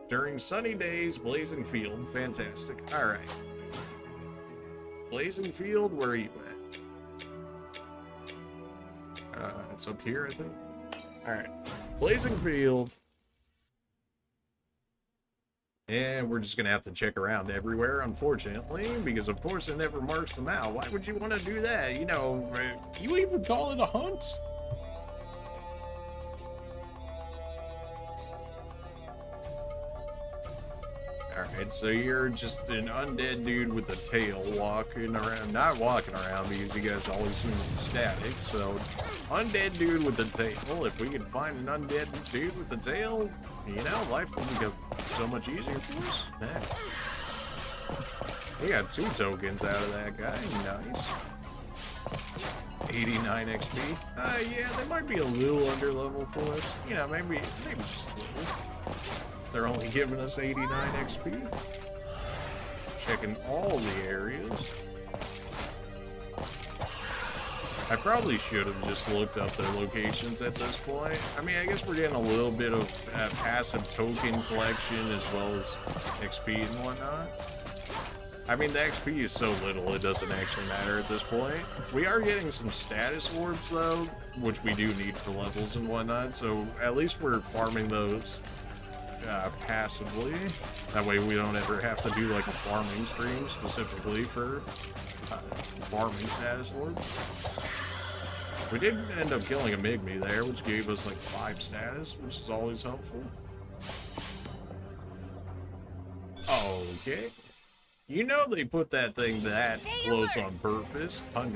During sunny days, Blazing Field. Fantastic. Alright. Blazing Field, where are you at? It's up here, I think. Alright. Blazing Field. And we're just gonna have to check around everywhere, unfortunately, because of course it never marks them out. Why would you want to do that? You know, you even call it a hunt? Alright, so you're just an undead dude with a tail walking around, not walking around because you guys always seem to be static, so undead dude with a tail. If we can find an undead dude with a tail, you know, life will become so much easier for us. Man. We got 2 tokens out of that guy, nice. 89 XP. Yeah, they might be a little under level for us. You know, maybe just a little. They're only giving us 89 XP. Checking all the areas. I probably should have just looked up their locations at this point. I mean, I guess we're getting a little bit of passive token collection as well as XP and whatnot. I mean, the XP is so little, it doesn't actually matter at this point. We are getting some status orbs, though, which we do need for levels and whatnot, so at least we're farming those passively. That way we don't ever have to do, like, a farming stream specifically for farming status orbs. We did end up killing a Migme there, which gave us, like, 5 status, which is always helpful. Okay. You know they put that thing that close on purpose, 100%.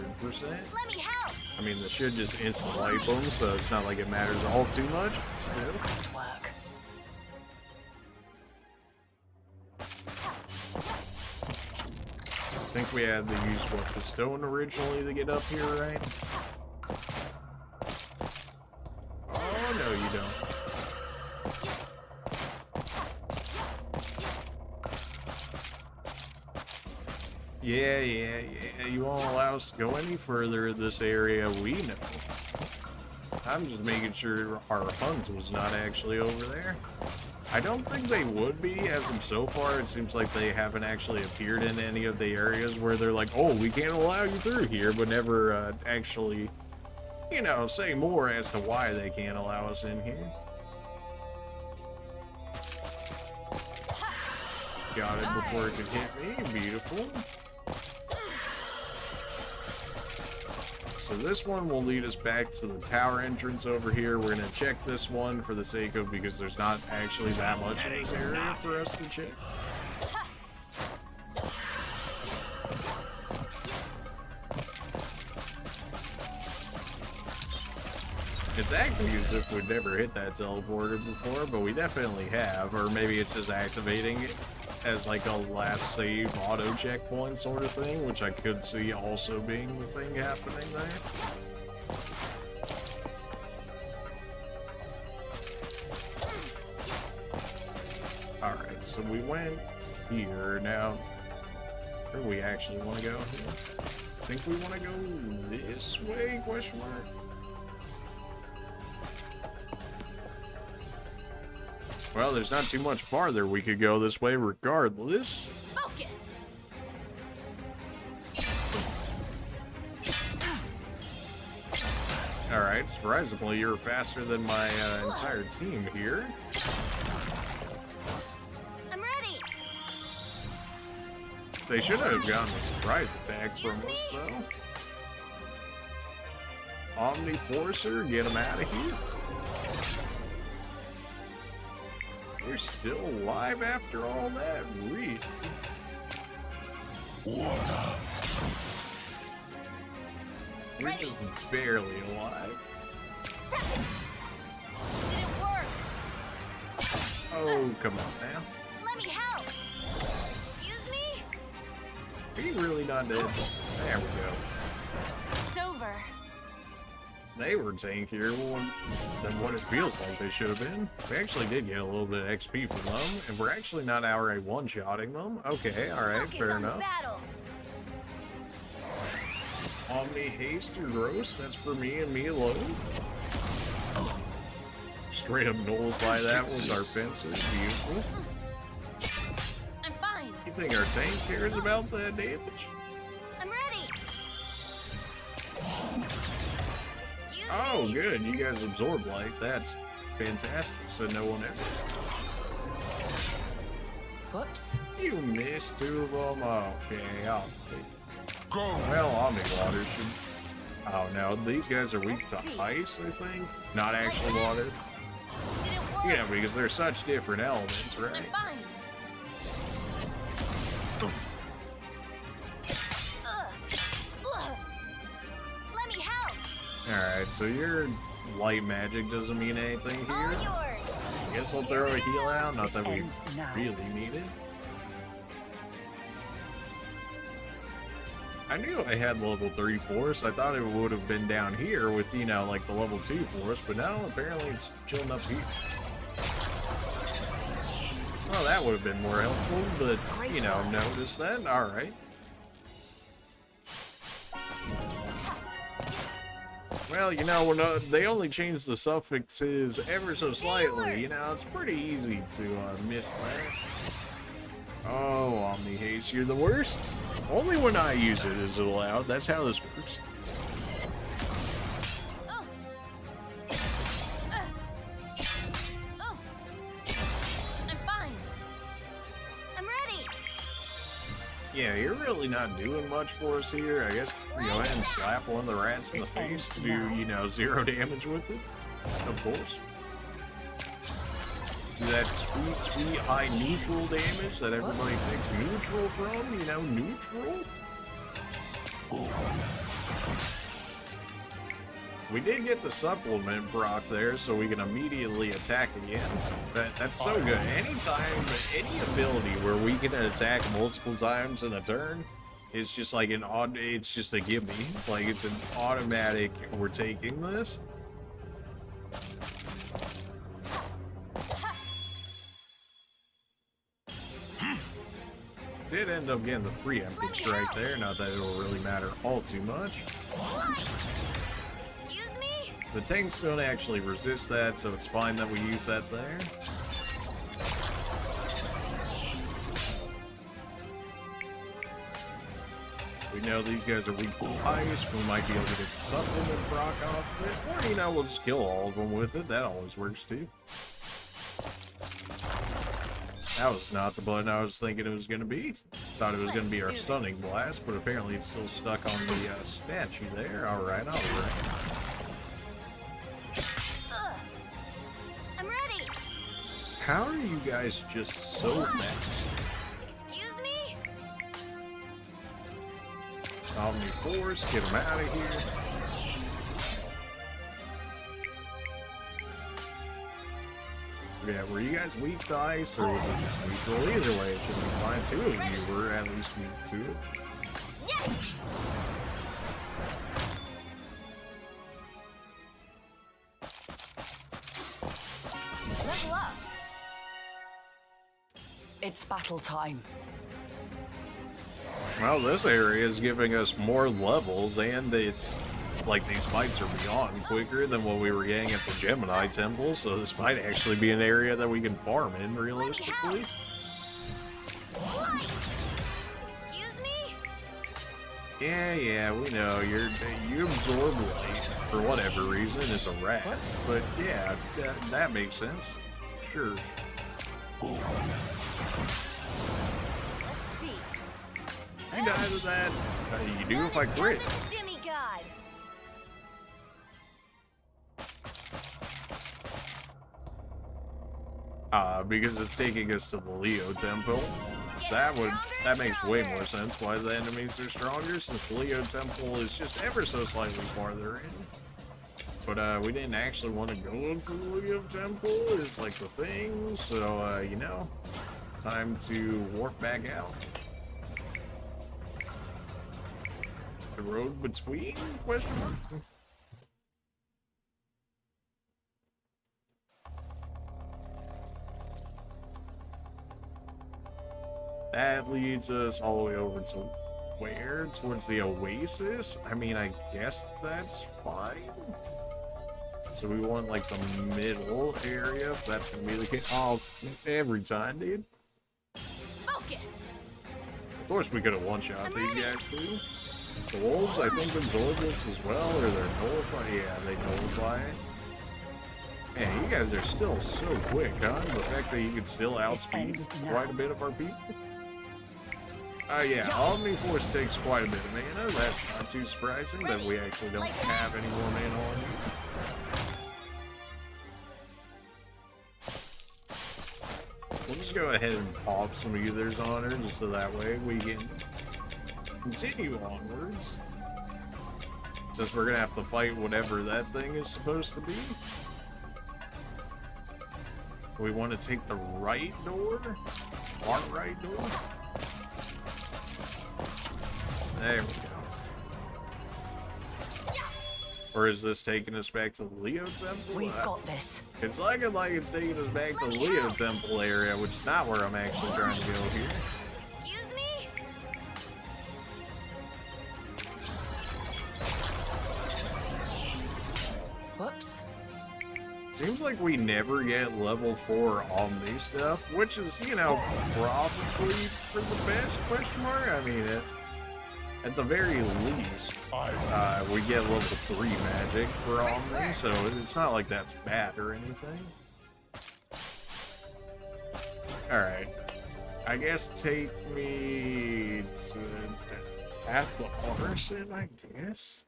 Let me help. I mean, they should just instant wipe them, so it's not like it matters all too much, but still. Good work. I think we had to use, what, the stone originally to get up here, right? Oh, no, you don't. Yeah, you won't allow us to go any further in this area, we know. I'm just making sure our hunt was not actually over there. I don't think they would be, as of so far. It seems like they haven't actually appeared in any of the areas where they're like, oh, we can't allow you through here, but never actually, you know, say more as to why they can't allow us in here. Got it before it could hit me. Beautiful. So this one will lead us back to the tower entrance over here. We're going to check this one for the sake of, because there's not actually that much in this area for us to check. It's acting as if we've never hit that teleporter before, but we definitely have, or maybe it's just activating it as like a last save auto checkpoint sort of thing, which I could see also being the thing happening there. Alright, so we went here. Now, where do we actually want to go here? I think we want to go this way, question mark? Well, there's not too much farther we could go this way regardless. Focus. Alright, surprisingly, you're faster than my entire team here. I'm ready. They should have gotten a surprise attack from us, though. Omniforcer, get him out of here. You're still alive after all that? Really? Ready. You're just barely alive. Didn't work. Oh, come on now. Let me help. Excuse me? Are you really not dead? There we go. It's over. They were tankier than what it feels like they should have been. We actually did get a little bit of XP from them, and we're actually not outright one-shotting them. Okay, alright, Focus fair on enough. Battle. Omni Haste or Gross, that's for me and me alone. Straight up nullify that with our fences. Beautiful. I'm fine. You think our tank cares about that damage? I'm ready. Excuse Oh, me. good. You guys absorb light. That's fantastic. So no one ever. Whoops. You missed 2 of them. Okay, I'll take it. Well, Omni Water should. Oh no, these guys are weak to ice, I think. Not actually water. Didn't work. Yeah, because they're such different elements, right? I'm fine. Ugh. Let me help. Alright, so your light magic doesn't mean anything All here. yours. I guess I'll throw a heal out, not This that we ends now. really need it. I knew I had level 3 force. I thought it would have been down here with, you know, like the level 2 force, but no, apparently it's chilling up here. Well, that would have been more helpful, but, you know, notice that. Alright. Well, you know, they only changed the suffixes ever so slightly. You know, it's pretty easy to miss that. Oh, Omni Haste, you're the worst. Only when I use it is it allowed. That's how this works. I'm fine. I'm ready. Yeah, you're really not doing much for us here. I guess go ahead and slap one of the rats in the face to do, you know, 0 damage with it. Of course. Do that sweet, sweet high neutral damage that everybody takes neutral from, you know, neutral. We did get the supplement proc there, so we can immediately attack again. That's so good. Anytime, any ability where we can attack multiple times in a turn, it's just like it's just a gimme. Like, it's an automatic, we're taking this. Did end up getting the preemptive strike there, not that it'll really matter all too much. Excuse me? The tanks don't actually resist that, so it's fine that we use that there. We know these guys are weak to ice, we might be able to get the supplement proc off of it, or, you know, we'll just kill all of them with it. That always works too. That was not the button I was thinking it was going to be. Thought it was going to be our stunning blast, but apparently it's still stuck on the statue there. Alright, alright. I'm ready. How are you guys just so fast? Excuse me? Omni Force, get him out of here. Yeah, were you guys weak to ice, or was it just neutral? Either way, it should be fine. Two of you were at least weak to it. Yes! Level up. It's battle time. Well, this area is giving us more levels, and it's like these fights are beyond quicker than what we were getting at the Gemini Temple, so this might actually be an area that we can farm in, realistically. Excuse me? Yeah, we know, you absorb light, for whatever reason, as a rat, but yeah, that makes sense. Sure. Let's see. You die to that. You do if I crit. Demigod. Because it's taking us to the Leo Temple. That makes way more sense why the enemies are stronger, since the Leo Temple is just ever so slightly farther in. But we didn't actually want to go into the Leo Temple, is like the thing, so you know, time to warp back out. The road between? Question mark? That leads us all the way over to where? Towards the Oasis? I mean, I guess that's fine. So we want, like, the middle area, if that's gonna be the case. Oh, every time, dude. Focus. Of course we could have one-shot these guys, too. The wolves, I think, absorb this as well, or they're nullify. Yeah, they nullify it. Man, you guys are still so quick, huh? The fact that you can still outspeed quite a bit of our people. Yeah, Omni Force takes quite a bit of mana. That's not too surprising that we actually don't have any more mana on you. We'll just go ahead and pop some ethers on her, just so that way we can continue onwards. Since we're gonna have to fight whatever that thing is supposed to be. We want to take the right door? Our right door? There we go. Or is this taking us back to the Leo Temple? We've got this. It's looking like it's taking us back to the Leo Temple area, which is not where I'm actually trying to go here. Excuse me? seems like we never get level 4 Omni stuff, which is, you know, probably for the best, question mark. I mean, at the very least, we get level 3 magic for Omni, so it's not like that's bad or anything. Alright. I guess take me to at the Arson, I guess.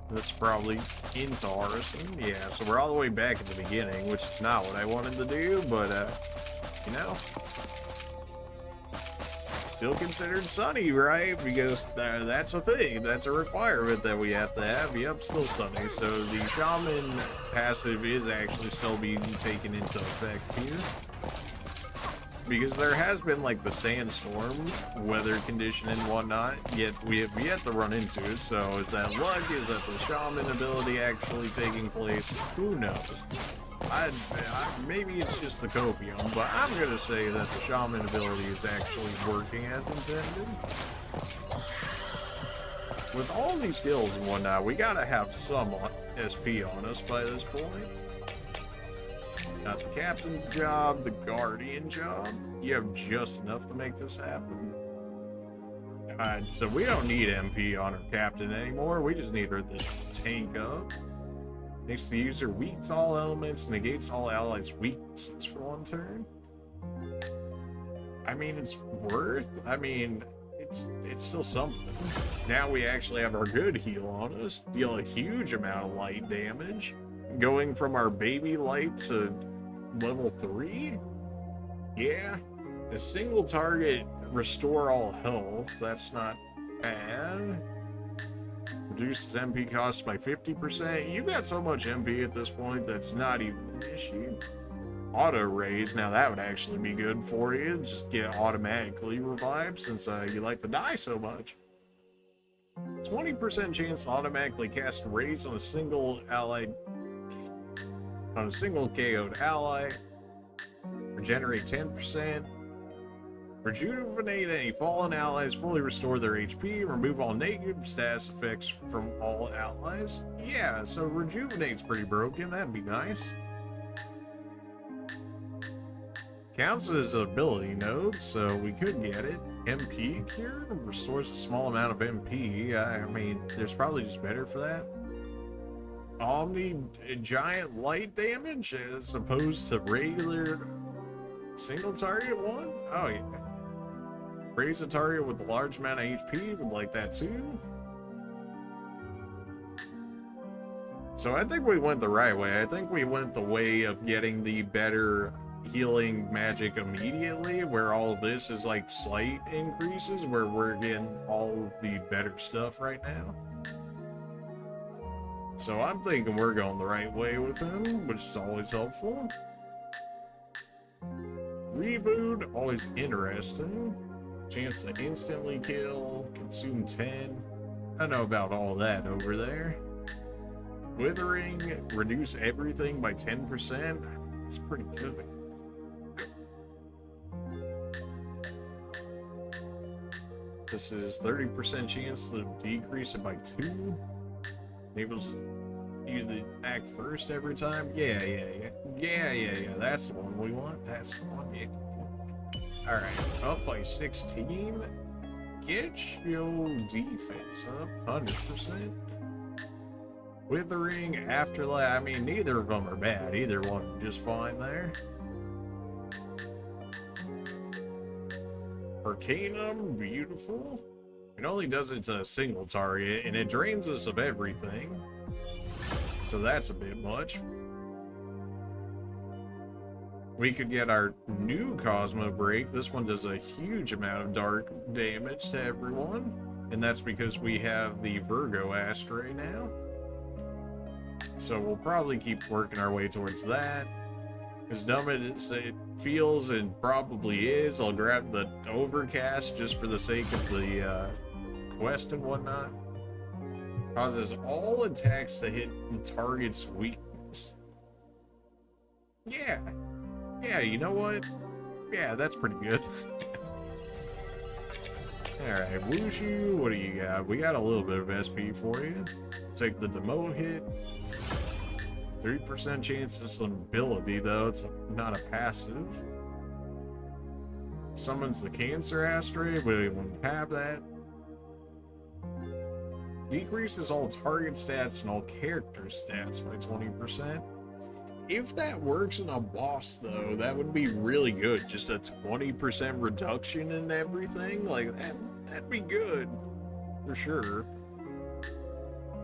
This is probably into Arson. Yeah, so we're all the way back at the beginning, which is not what I wanted to do, but, you know. Still considered sunny, right? Because that's a thing. That's a requirement that we have to have. Yep, still sunny. So the Shaman passive is actually still being taken into effect here. Because there has been, like, the sandstorm weather condition and whatnot, yet we have yet to run into it. So is that luck? Is that the Shaman ability actually taking place? Who knows? Maybe it's just the copium, but I'm going to say that the Shaman ability is actually working as intended. With all these skills and whatnot, we got to have some SP on us by this point. Got the Captain's job, the Guardian job. You have just enough to make this happen. So we don't need MP on our Captain anymore. We just need her to tank up. Makes the user weak to all elements, negates all allies' weaknesses for 1 turn. I mean, it's worth. I mean, it's still something. Now we actually have our good heal on us. Deal a huge amount of light damage. Going from our baby light to level 3? Yeah. A single target, restore all health. That's not bad. Reduces MP costs by 50%. You've got so much MP at this point that's not even an issue. Auto raise, now that would actually be good for you. Just get automatically revived since you like to die so much. 20% chance to automatically cast raise on a single allied, on a single KO'd ally. Regenerate 10%. Rejuvenate any fallen allies, fully restore their HP, remove all negative status effects from all allies. Yeah, so Rejuvenate's pretty broken, that'd be nice. Counts as an ability node, so we could get it. MP Cure restores a small amount of MP. I mean, there's probably just better for that. Omni giant light damage as opposed to regular single target one? Oh yeah. Raise a target with a large amount of HP, would like that too. So I think we went the right way. I think we went the way of getting the better healing magic immediately, where all of this is like slight increases, where we're getting all the better stuff right now. So I'm thinking we're going the right way with him, which is always helpful. Reboot, always interesting. Chance to instantly kill, consume 10. I don't know about all that over there. Withering, reduce everything by 10%. It's pretty good. This is 30% chance to decrease it by 2. Enables you to act first every time. Yeah. That's the one we want. That's the one. Yeah. Alright, up by 16. Get your defense up 100%. Withering, Afterlife. I mean, neither of them are bad. Either one are just fine there. Arcanum, beautiful. It only does it to a single target, and it drains us of everything. So that's a bit much. We could get our new Cosmo Break. This one does a huge amount of dark damage to everyone. And that's because we have the Virgo Astria now. So we'll probably keep working our way towards that. As dumb as it feels and probably is, I'll grab the Overcast just for the sake of the quest and whatnot. Causes all attacks to hit the target's weakness. Yeah, you know what? Yeah, that's pretty good. Alright, Wushu, what do you got? We got a little bit of SP for you. Take the demote hit. 3% chance of some ability, though. It's not a passive. Summons the Cancer Astria, but we won't have that. Decreases all target stats and all character stats by 20%. If that works in a boss, though, that would be really good. Just a 20% reduction in everything. Like, that'd be good. For sure.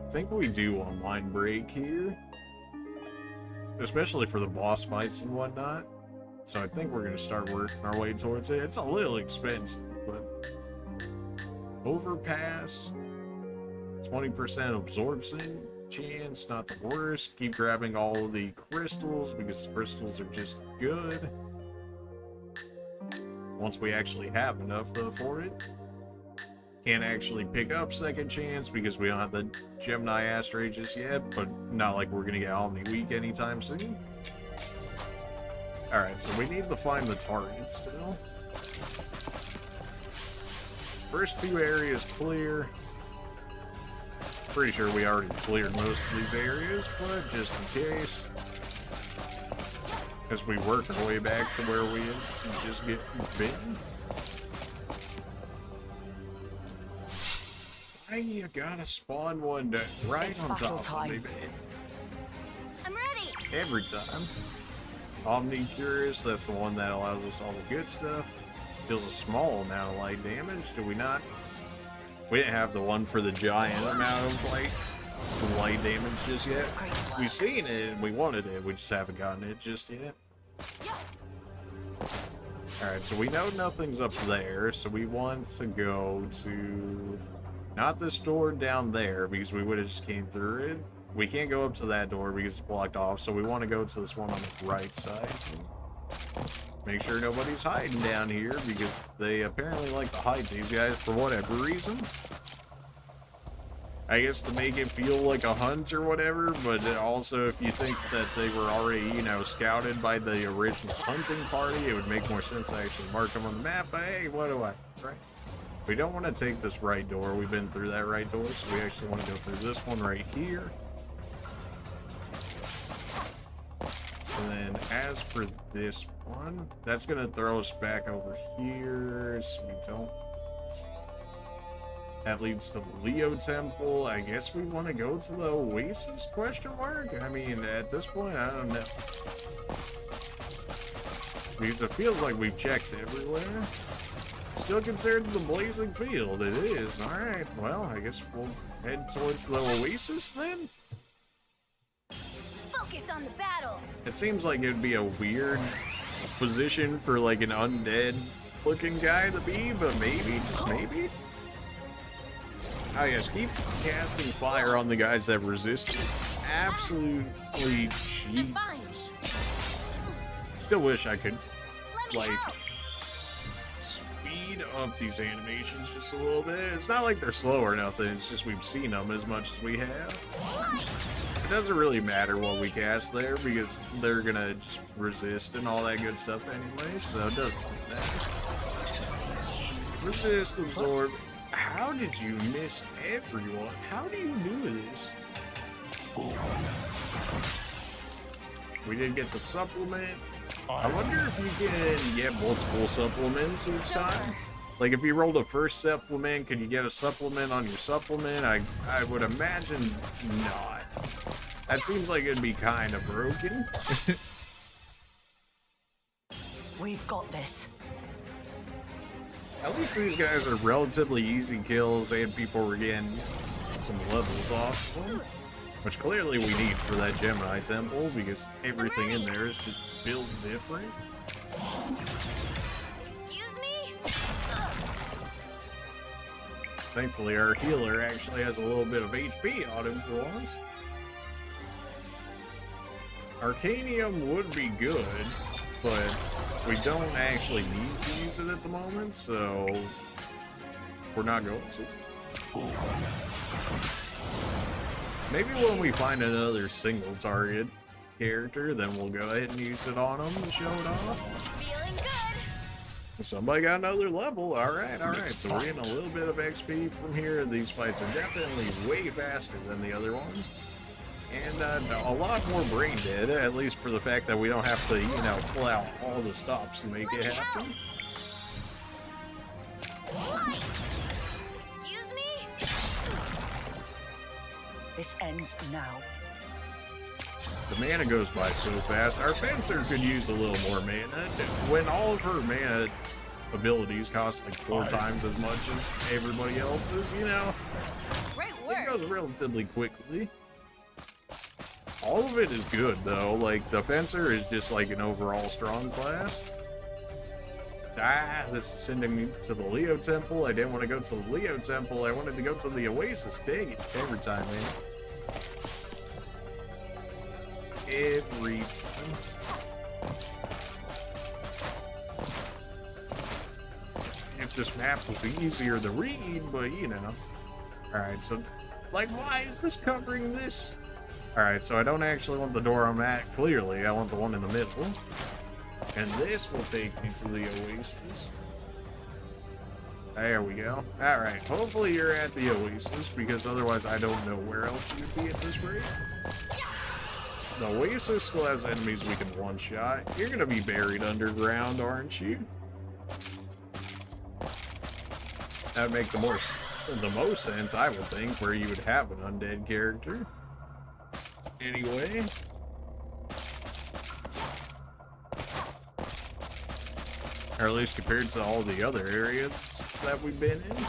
I think we do online break here. Especially for the boss fights and whatnot. So I think we're going to start working our way towards it. It's a little expensive, but... Overpass. 20% absorption chance, not the worst. Keep grabbing all of the crystals because the crystals are just good. Once we actually have enough though for it. Can't actually pick up second chance because we don't have the Gemini Astria just yet, but not like we're gonna get Omni Week anytime soon. Alright, so we need to find the target still. First two areas clear. Pretty sure we already cleared most of these areas, but just in case. As we work our way back to where we just get bitten. Why you gotta spawn one right on top of me, babe? I'm ready. Every time. Omni Curious, that's the one that allows us all the good stuff. Deals a small amount of light damage, do we not? We didn't have the one for the giant amount of light damage just yet. We've seen it and we wanted it, we just haven't gotten it just yet. Alright, so we know nothing's up there, so we want to go to... Not this door down there, because we would have just came through it. We can't go up to that door because it's blocked off, so we want to go to this one on the right side. Make sure nobody's hiding down here, because they apparently like to hide these guys for whatever reason. I guess to make it feel like a hunt or whatever, but also if you think that they were already, you know, scouted by the original hunting party, it would make more sense to actually mark them on the map, but hey, what do I, right? We don't want to take this right door. We've been through that right door, so we actually want to go through this one right here. And then as for this one, that's going to throw us back over here, so we don't... That leads to the Leo Temple. I guess we want to go to the Oasis, question mark? I mean, at this point, I don't know. Because it feels like we've checked everywhere. Still considered the Blazing Field. It is. Alright, well, I guess we'll head towards the Oasis then? Focus on the battle. It seems like it'd be a weird position for like an undead looking guy to be, but maybe, just maybe? Oh yes, keep casting fire on the guys that resist it. Absolutely jeez. Still wish I could, like, speed up these animations just a little bit. It's not like they're slow or nothing, it's just we've seen them as much as we have. It doesn't really matter what we cast there, because they're gonna just resist and all that good stuff anyway, so it doesn't matter. Resist, absorb. How did you miss everyone? How do you do this? We did get the supplement. I wonder if you can get multiple supplements each time. Like if you rolled a first supplement, could you get a supplement on your supplement? I would imagine not. That seems like it'd be kind of broken. We've got this. At least these guys are relatively easy kills and people were getting some levels off them, which clearly we need for that Gemini Temple because everything in there is just built different. Excuse me? Thankfully our healer actually has a little bit of HP on him for once. Arcanium would be good, but we don't actually need to use it at the moment, so we're not going to. Maybe when we find another single target character, then we'll go ahead and use it on them and show it off. Feeling good. Somebody got another level. Alright, alright. So we're getting a little bit of XP from here. These fights are definitely way faster than the other ones. And a lot more brain dead, at least for the fact that we don't have to, you know, pull out all the stops to make it happen. Excuse me? This ends now. The mana goes by so fast. Our fencer could use a little more mana. When all of her mana abilities cost like 4 times as much as everybody else's, you know, Great it work. goes relatively quickly. All of it is good though. Like the fencer is just like an overall strong class. Ah, this is sending me to the Leo Temple. I didn't want to go to the Leo Temple. I wanted to go to the Oasis. Dang it, every time, man. Every time. If this map was easier to read, but you know. Alright, so, like, why is this covering this? Alright, so I don't actually want the door I'm at, clearly. I want the one in the middle. And this will take me to the Oasis. There we go. Alright, hopefully you're at the Oasis, because otherwise I don't know where else you'd be at this rate. The Oasis still has enemies we can one-shot. You're gonna be buried underground, aren't you? That would make the most sense, I would think, where you would have an undead character. Anyway. Or at least compared to all the other areas that we've been in.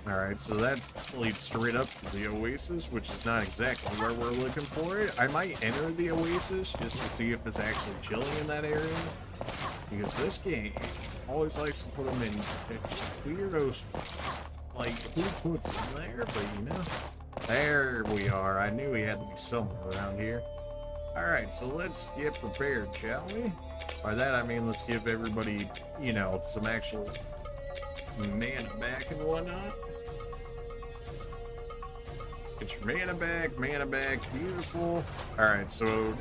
Alright, so that leads straight up to the Oasis, which is not exactly where we're looking for it. I might enter the Oasis just to see if it's actually chilling in that area. Because this game always likes to put them in just weirdo spots. Like, who puts them there? But you know. There we are. I knew he had to be somewhere around here. Alright, so let's get prepared, shall we? By that I mean let's give everybody, you know, some actual mana back and whatnot. Get your mana back, beautiful. Alright, so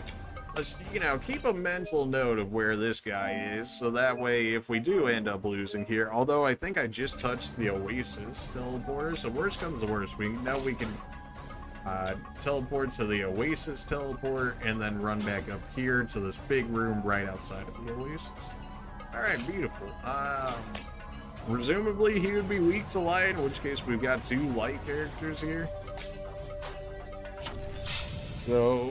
let's, you know, keep a mental note of where this guy is, so that way if we do end up losing here, although I think I just touched the Oasis teleporter, so worst comes to worst, we know we can teleport to the Oasis teleport and then run back up here to this big room right outside of the Oasis. Alright, beautiful. Presumably he would be weak to light, in which case we've got 2 light characters here. So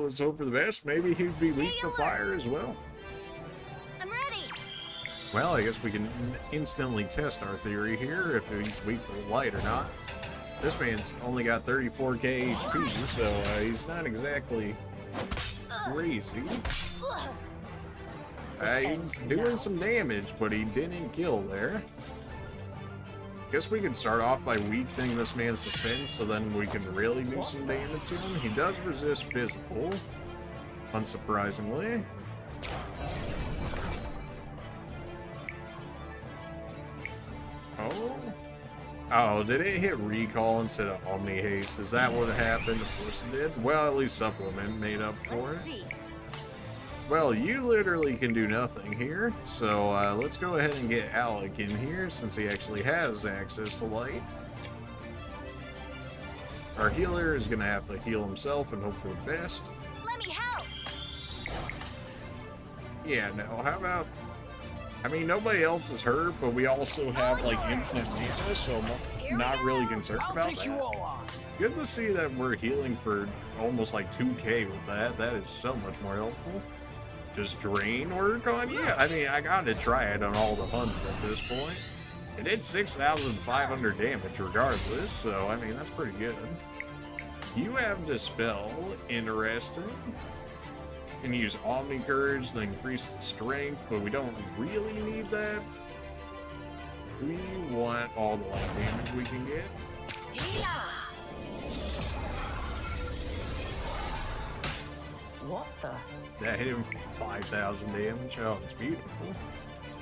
let's hope for the best. Maybe he'd be weak to fire as well. I'm ready. Well, I guess we can instantly test our theory here, if he's weak to light or not. This man's only got 34k HP, so he's not exactly crazy. He's doing some damage, but he didn't kill there. Guess we can start off by weakening this man's defense, so then we can really do some damage to him. He does resist physical, unsurprisingly. Oh, did it hit recall instead of Omni Haste? Is that what happened? Of course it did. Well, at least Supplement made up for it. Well, you literally can do nothing here, so let's go ahead and get Alec in here, since he actually has access to light. Our healer is going to have to heal himself and hope for the best. Let me help. Yeah, no, how about... I mean, nobody else is hurt, but we also have, like, infinite mana, so I'm not really concerned I'll about take you that. all on. Good to see that we're healing for almost like 2k with that. That is so much more helpful. Does drain work on you? I mean, I gotta try it on all the hunts at this point. It did 6,500 damage regardless, so I mean, that's pretty good. You have Dispel, interesting. Can use Omni Courage to increase the strength, but we don't really need that. We want all the light damage we can get. What the? That hit him for 5,000 damage. Oh, it's beautiful.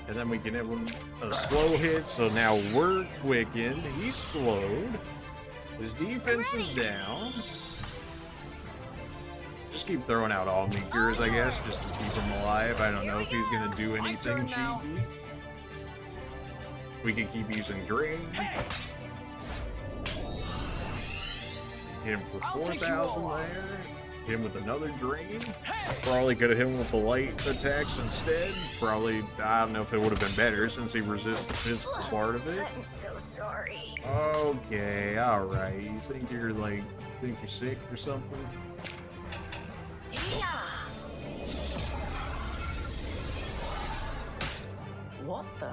And then we can have him a slow hit, so now we're quickened. He's slowed. His defense is down. Just keep throwing out Omni Cures, I guess, just to keep him alive. I don't know if he's going to do anything cheeky. We can keep using Drain. Hit him for I'll take you 4,000 all out. there. Hit him with another Drain. Probably could have hit him with the light attacks instead. Probably, I don't know if it would have been better since he resists the physical part of it. I'm so sorry. Okay, alright. You think you're like, think you're sick or something? Yeah. What the?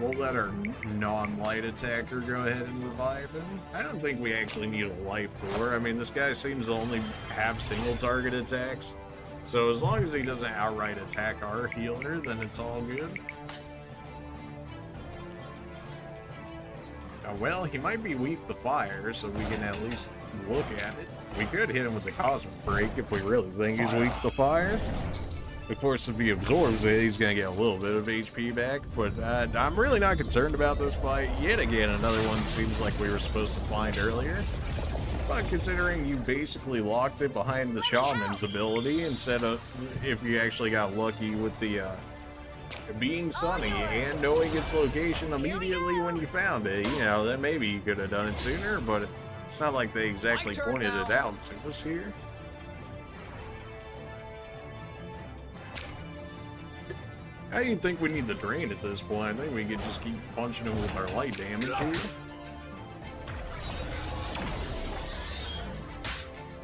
We'll let our non-light attacker go ahead and revive him. I don't think we actually need a life core. I mean, this guy seems to only have single target attacks. So as long as he doesn't outright attack our healer, then it's all good. Well, he might be weak to fire, so we can at least look at it. We could hit him with the Cosmic Break if we really think he's weak to fire. Of course, if he absorbs it, he's going to get a little bit of HP back, but I'm really not concerned about this fight. Yet again, another one seems like we were supposed to find earlier. But considering you basically locked it behind the Shaman's ability instead of if you actually got lucky with the being sunny and knowing its location immediately when you found it, you know, then maybe you could have done it sooner, but it's not like they exactly pointed it out to us here. I didn't think we need the Drain at this point. I think we could just keep punching him with our light damage here.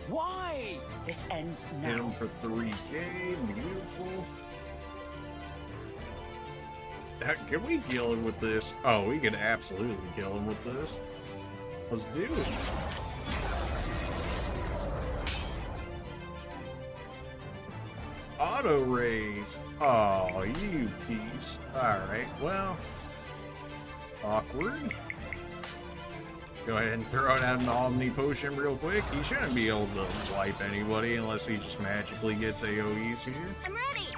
Why? This ends Hit him now. for 3k, beautiful. Can we kill him with this? Oh, we could absolutely kill him with this. Let's do it. Auto raise. Oh, you piece. Alright, well. Awkward. Go ahead and throw out an Omni Potion real quick. He shouldn't be able to wipe anybody unless he just magically gets AoEs here. I'm ready.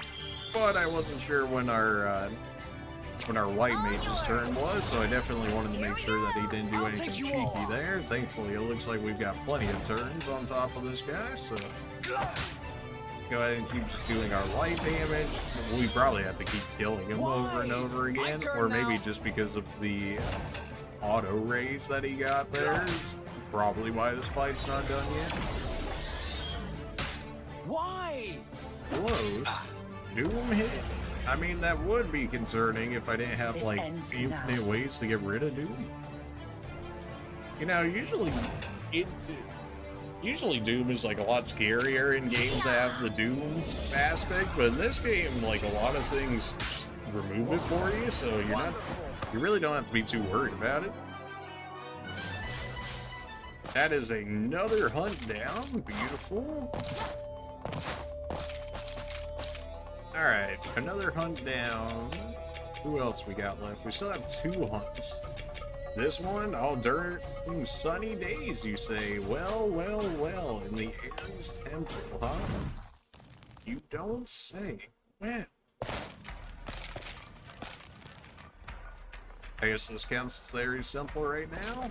But I wasn't sure when our white mage's turn was, so I definitely wanted to make sure that he didn't do anything cheeky there. Thankfully, it looks like we've got plenty of turns on top of this guy, so go ahead and keep just doing our light damage. We probably have to keep killing him over and over again, or maybe just because of the auto raise that he got there is probably why this fight's not done yet. Why? Close. Doom hit. I mean, that would be concerning if I didn't have, This like, ends infinite now. ways to get rid of Doom. You know, usually Doom is, like, a lot scarier in games that have the Doom aspect, but in this game, like, a lot of things just remove it for you, so you really don't have to be too worried about it. That is another hunt down. Beautiful. Alright, another hunt down. Who else we got left? We still have 2 hunts. This one, all during sunny days, you say. Well, well, well, in the Ares Temple, huh? You don't say. Well. I guess this counts as Ares Temple right now?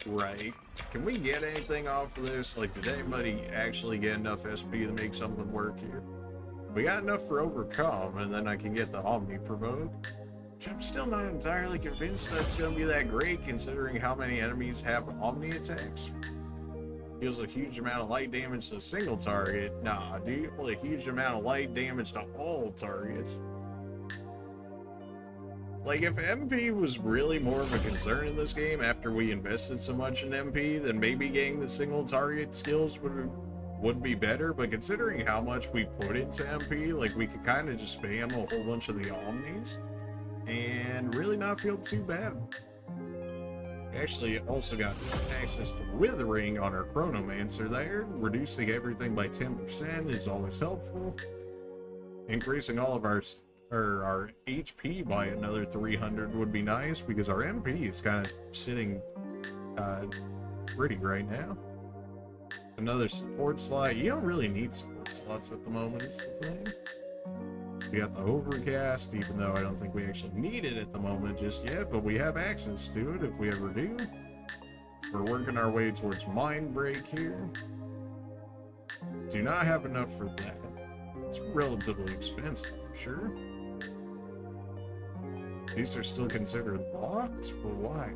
Right. Can we get anything off of this? Like, did anybody actually get enough SP to make something work here? We got enough for Overcome, and then I can get the Omni Provoke. Which I'm still not entirely convinced that's going to be that great, considering how many enemies have Omni attacks. Deals a huge amount of light damage to a single target. Nah, dude, a huge amount of light damage to all targets. Like, if MP was really more of a concern in this game after we invested so much in MP, then maybe getting the single target skills would be better, but considering how much we put into MP, like, we could kind of just spam a whole bunch of the Omnis and really not feel too bad. We actually also got access to Withering on our Chronomancer there. Reducing everything by 10% is always helpful. Increasing all of our HP by another 300 would be nice, because our MP is kind of sitting pretty right now. Another support slot. You don't really need support slots at the moment, is the thing. We got the Overcast, even though I don't think we actually need it at the moment just yet, but we have access to it if we ever do. We're working our way towards Mind Break here. Do not have enough for that. It's relatively expensive, for sure. These are still considered locked? But why?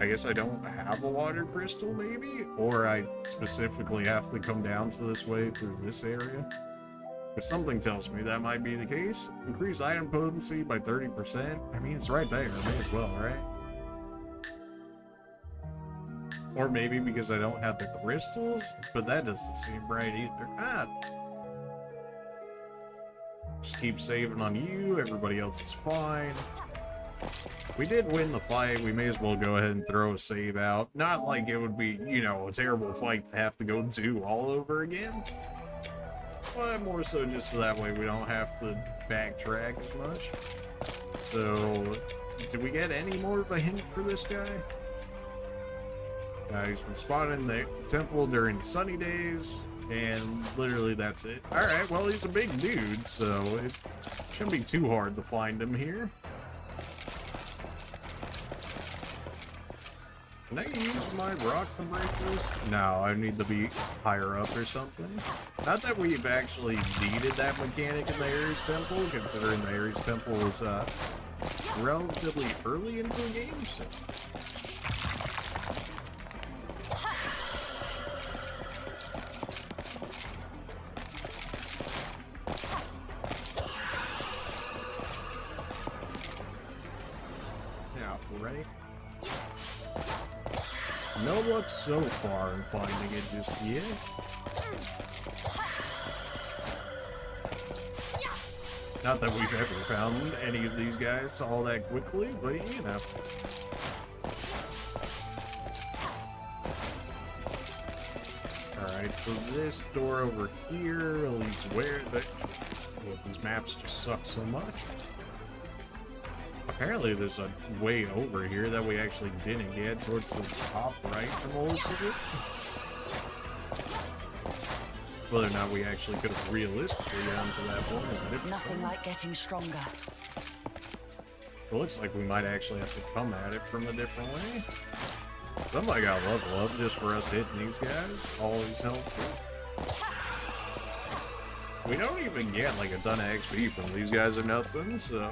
I guess I don't have a water crystal, maybe? Or I specifically have to come down to this way through this area? If something tells me that might be the case, increase item potency by 30%. I mean, it's right there. May as well, right? Or maybe because I don't have the crystals? But that doesn't seem right either. Ah! Just keep saving on you. Everybody else is fine. We did win the fight. We may as well go ahead and throw a save out. Not like it would be, you know, a terrible fight to have to go do all over again. But more so just so that way we don't have to backtrack as much. So, did we get any more of a hint for this guy? He's been spotted in the temple during sunny days, and literally that's it. Alright, well, he's a big dude, so it shouldn't be too hard to find him here. Can I use my rock to break this? No, I need to be higher up or something. Not that we've actually needed that mechanic in the Ares Temple, considering the Ares Temple was relatively early into the game, so... Now, ready? No luck so far in finding it just yet. Not that we've ever found any of these guys all that quickly, but you know. Alright, so this door over here leads where? These maps just suck so much. Apparently there's a way over here that we actually didn't get towards the top right from the looks of it. Whether or not we actually could have realistically gotten to that point is a different Nothing thing. like getting stronger. It looks like we might actually have to come at it from a different way. Somebody got level up just for us hitting these guys. Always helpful. We don't even get like a ton of XP from these guys or nothing, so...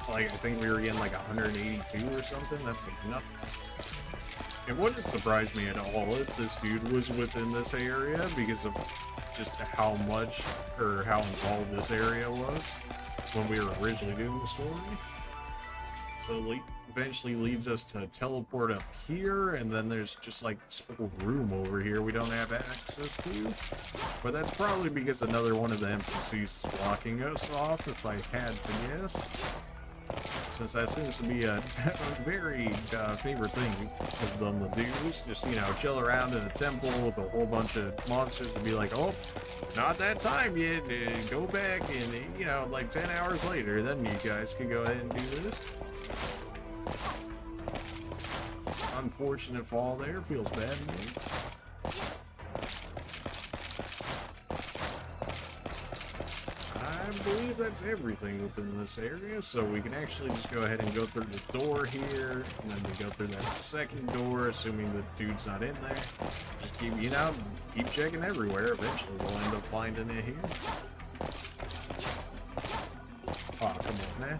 Like, I think we were getting like 182 or something. That's like nothing. It wouldn't surprise me at all if this dude was within this area because of just how much or how involved this area was when we were originally doing the story. So eventually leads us to teleport up here, and then there's just like this whole room over here we don't have access to. But that's probably because another one of the NPCs is blocking us off, if I had to guess. Since that seems to be a very favorite thing of them to do, is just, you know, chill around in a temple with a whole bunch of monsters and be like, oh, not that time yet, go back and, you know, like 10 hours later, then you guys can go ahead and do this. Unfortunate fall there, feels bad to me. I believe that's everything within this area, so we can actually just go ahead and go through the door here, and then we go through that second door, assuming the dude's not in there. Just keep, you know, keep checking everywhere. Eventually we'll end up finding it here. Oh, come on, man.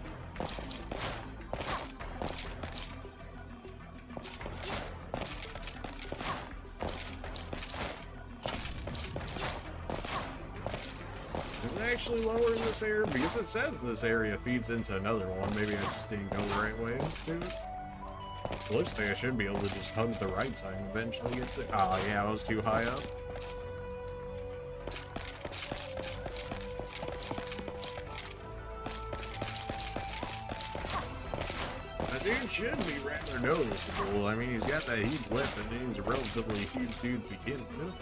Actually lower in this area because it says this area feeds into another one. Maybe I just didn't go the right way to it. It looks like I should be able to just hug the right side and eventually get to. Oh yeah, I was too high up. That dude should be rather noticeable. I mean, he's got that huge weapon and he's a relatively huge dude to begin with.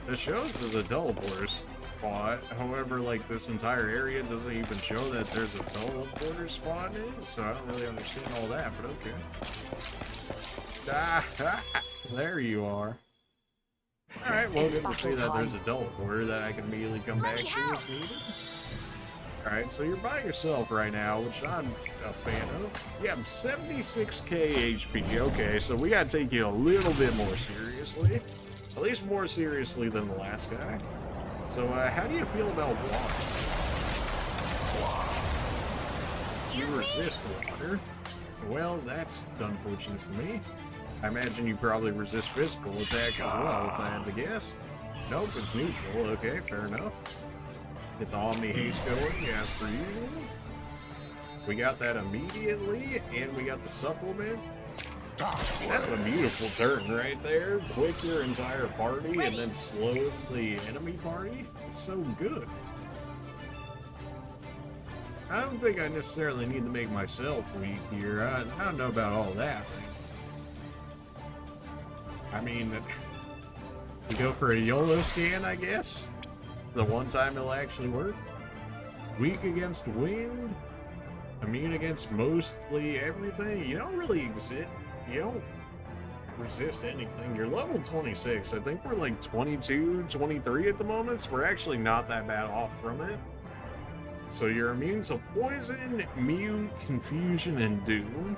It shows as a teleporter spot. However, like, this entire area doesn't even show that there's a teleporter spot in it, so I don't really understand all that, but okay. There you are. Alright, well, good to see that there's a teleporter that I can immediately come back to as needed. Alright, so you're by yourself right now, which I'm a fan of. You have 76k HP. Okay, so we gotta take you a little bit more seriously. At least more seriously than the last guy. So, how do you feel about water? You resist water. Well, that's unfortunate for me. I imagine you probably resist physical attacks as well, if I had to guess. Nope, it's neutral. Okay, fair enough. Get the Omni Haste going, as per usual. We got that immediately, and we got the supplement. That's a beautiful turn right there. Quick your entire party, and then slow the enemy party. It's so good. I don't think I necessarily need to make myself weak here. I don't know about all that. I mean, we go for a YOLO scan, I guess. The one time it'll actually work. Weak against wind. Immune against mostly everything. You don't really exist. You don't resist anything. You're level 26. I think we're like 22, 23 at the moment. So we're actually not that bad off from it. So you're immune to poison, mute, confusion, and doom.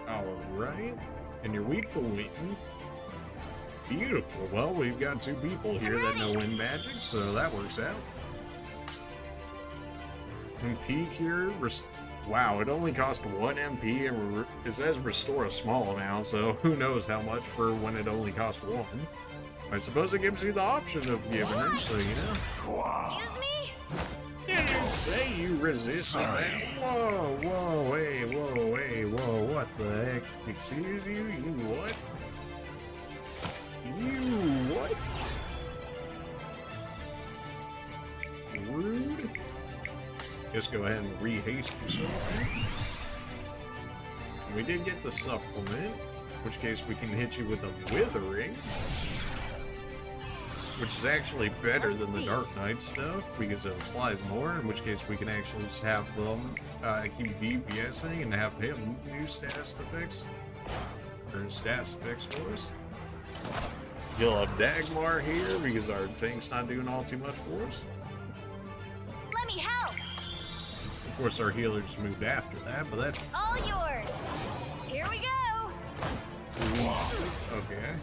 Alright. And you're weak to wind. Beautiful. Well, we've got two people here that know wind magic, so that works out. And peak here. Wow, it only cost 1 MP, and it says restore a small amount, so who knows how much for when it only cost 1. I suppose it gives you the option of giving it, so you know. Excuse me? Yeah, you say you resist that. Whoa, whoa, hey, whoa, hey, whoa, what the heck? Excuse you? You what? You what? Rude. Just go ahead and re-haste yourself. We did get the supplement, in which case we can hit you with a withering, which is actually better than the Dark Knight stuff because it applies more, in which case we can actually just have them keep DPSing and have him do status effects, or status effects for us. You'll have Dagmar here because our tank's not doing all too much for us. Let me help. Of course, our healers moved after that, but that's All yours. Here we go. okay.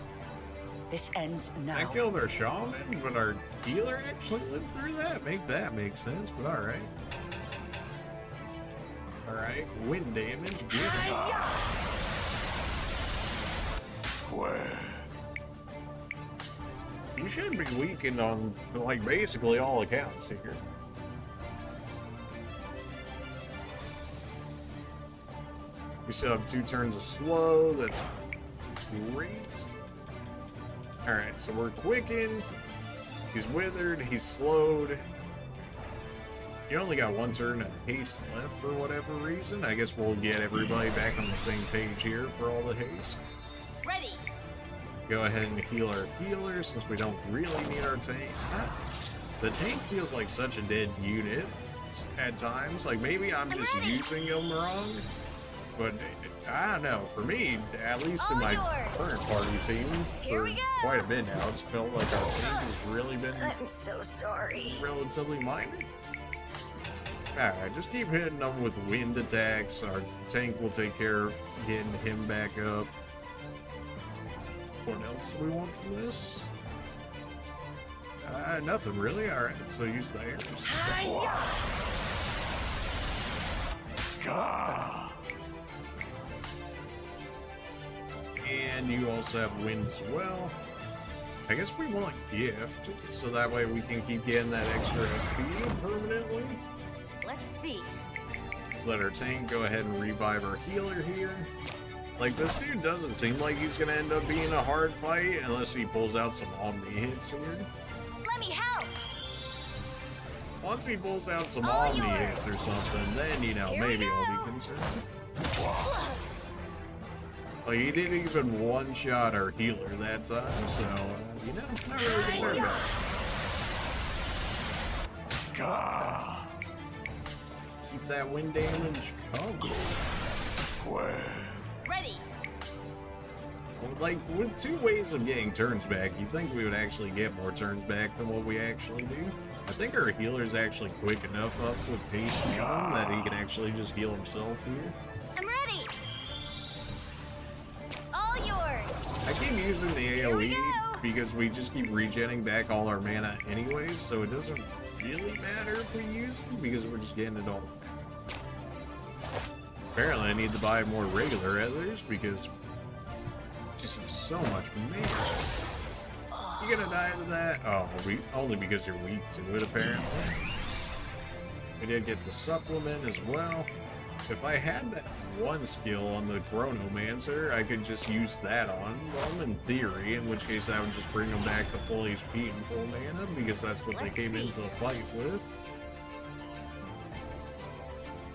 This ends I now. killed our shaman, but our healer actually lived through that. Make that make sense, but alright. Alright, wind damage, good. You should be weakened on, like, basically all accounts here. We still have 2 turns of slow, that's great. Alright, so we're quickened, he's withered, he's slowed. You only got 1 turn of haste left for whatever reason. I guess we'll get everybody back on the same page here for all the haste. Ready. Go ahead and heal our healer since we don't really need our tank. The tank feels like such a dead unit at times. Like maybe I'm just using him wrong, but I don't know. For me, at least in my current party team, for quite a bit now, it's felt like our tank has really been I'm so sorry. relatively minor. Alright, just keep hitting them with wind attacks. Our tank will take care of getting him back up. What else do we want from this? Nothing really. Alright, so use the airs. And you also have wind as well. I guess we want gift, so that way we can keep getting that extra FP permanently. Let's see. Let our tank go ahead and revive our healer here. Like, this dude doesn't seem like he's gonna end up being a hard fight unless he pulls out some Omni hits here. Let me help. Once he pulls out some All Omni yours. hits or something, then, you know, Here we maybe I'll go. be concerned. Like, he didn't even one-shot our healer that time, so, you know, not really concerned about it. Keep that wind damage coming. Ready. Like, with 2 ways of getting turns back, you'd think we would actually get more turns back than what we actually do. I think our healer's actually quick enough up with haste healing that he can actually just heal himself here. I'm ready. All yours. I keep using the Here we AoE go. because we just keep regenning back all our mana anyways, so it doesn't really matter if we use it because we're just getting it all. Apparently I need to buy more regular others because it just has so much mana. You gonna die to that? Oh, only because you're weak to it, apparently. We did get the supplement as well. If I had that one skill on the Chronomancer, I could just use that on them in theory, in which case I would just bring them back to full HP and full mana, because that's what they came into the fight with.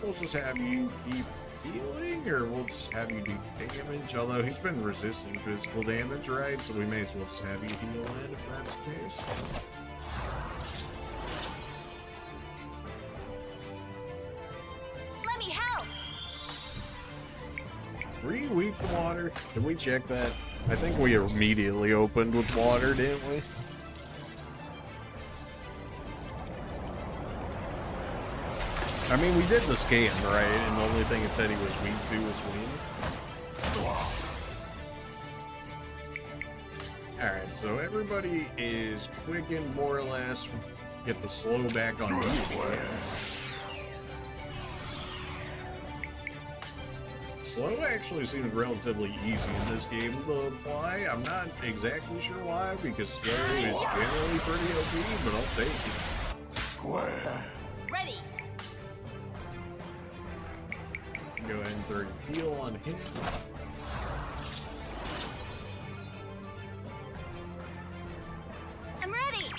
We'll just have you keep healing, or we'll just have you do damage, although he's been resisting physical damage, right? So we may as well just have you heal in if that's the case. Let me help. Reweak the water. Did we check that? I think we immediately opened with water, didn't we? I mean, we did the scan, right? And the only thing it said he was weak to was wind. Alright, so everybody is quickened more or less. Get the slow back on you. Slow actually seems relatively easy in this game to apply. I'm not exactly sure why, because slow is generally pretty OP, but I'll take it. Ready. Go ahead and throw your heal on him. I'm ready.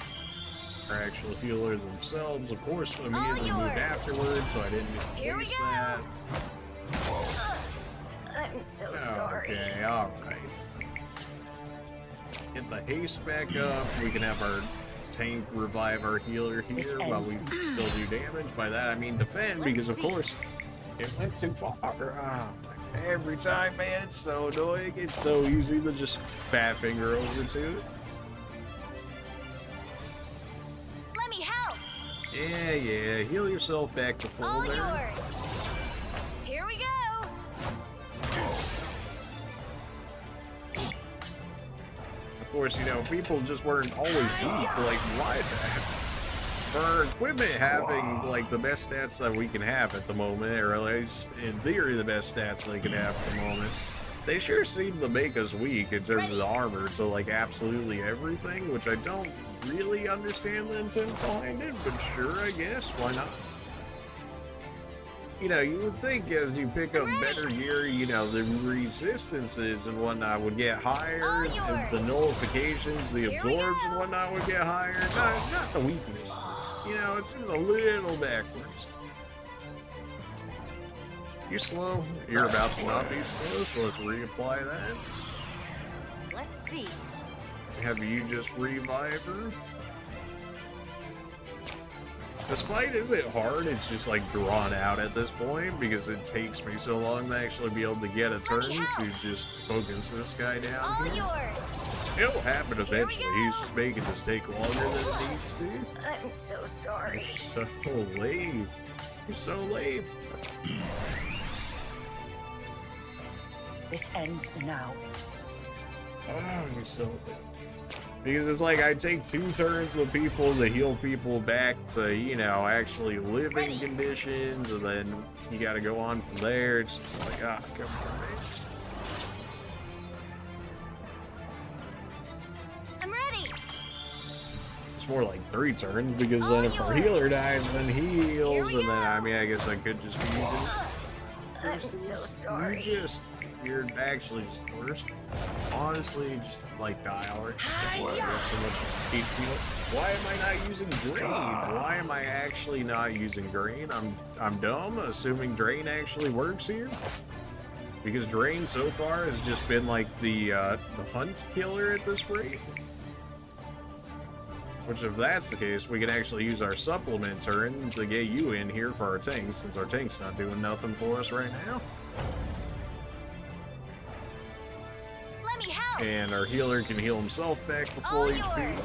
Our actual healers themselves, of course, immediately moved afterwards, so I didn't Here we miss go. that. I'm so sorry. Okay, alright. Get the haste back up. We can have our tank revive our healer here while we still do damage. By that I mean defend, because of course it went too far. Oh, every time, man, it's so annoying. It's so easy to just fat finger over to it. Let me help. Yeah, heal yourself back to full All there. yours. Here we go. Of course, you know, people just weren't always weak. Like, why that? For our equipment having, like, the best stats that we can have at the moment, or at least, in theory, the best stats they can have at the moment, they sure seem to make us weak in terms of the armor to, like, absolutely everything, which I don't really understand the intent behind it, but sure, I guess, why not? You know, you would think as you pick up better gear, you know, the resistances and whatnot would get higher, and the nullifications, the absorbs and whatnot would get higher, not the weaknesses. You know, it seems a little backwards. You slow? You're about to not be slow, so let's reapply that. Let's see. Have you just revive her? This fight isn't hard, it's just like drawn out at this point because it takes me so long to actually be able to get a turn to just focus this guy down All here. yours. It'll happen eventually, he's just making this take longer than it needs to. I'm so sorry. You're so lame. You're so lame. This ends now. Oh, you're so lame. Because it's like I take 2 turns with people to heal people back to, you know, actually living conditions, and then you gotta go on from there. It's just like, ah, come on, man. I'm ready. It's more like 3 turns, because then if our healer dies, then he heals, and then, I mean, I guess I could just be using... I'm so sorry. You're actually just the worst. Honestly, just like die already. So much HP. Why am I not using drain? Why am I actually not using drain? I'm dumb, assuming drain actually works here. Because drain so far has just been like the hunt killer at this rate. Which, if that's the case, we can actually use our supplement turn to get you in here for our tank, since our tank's not doing nothing for us right now. Let me help. And our healer can heal himself back to full HP.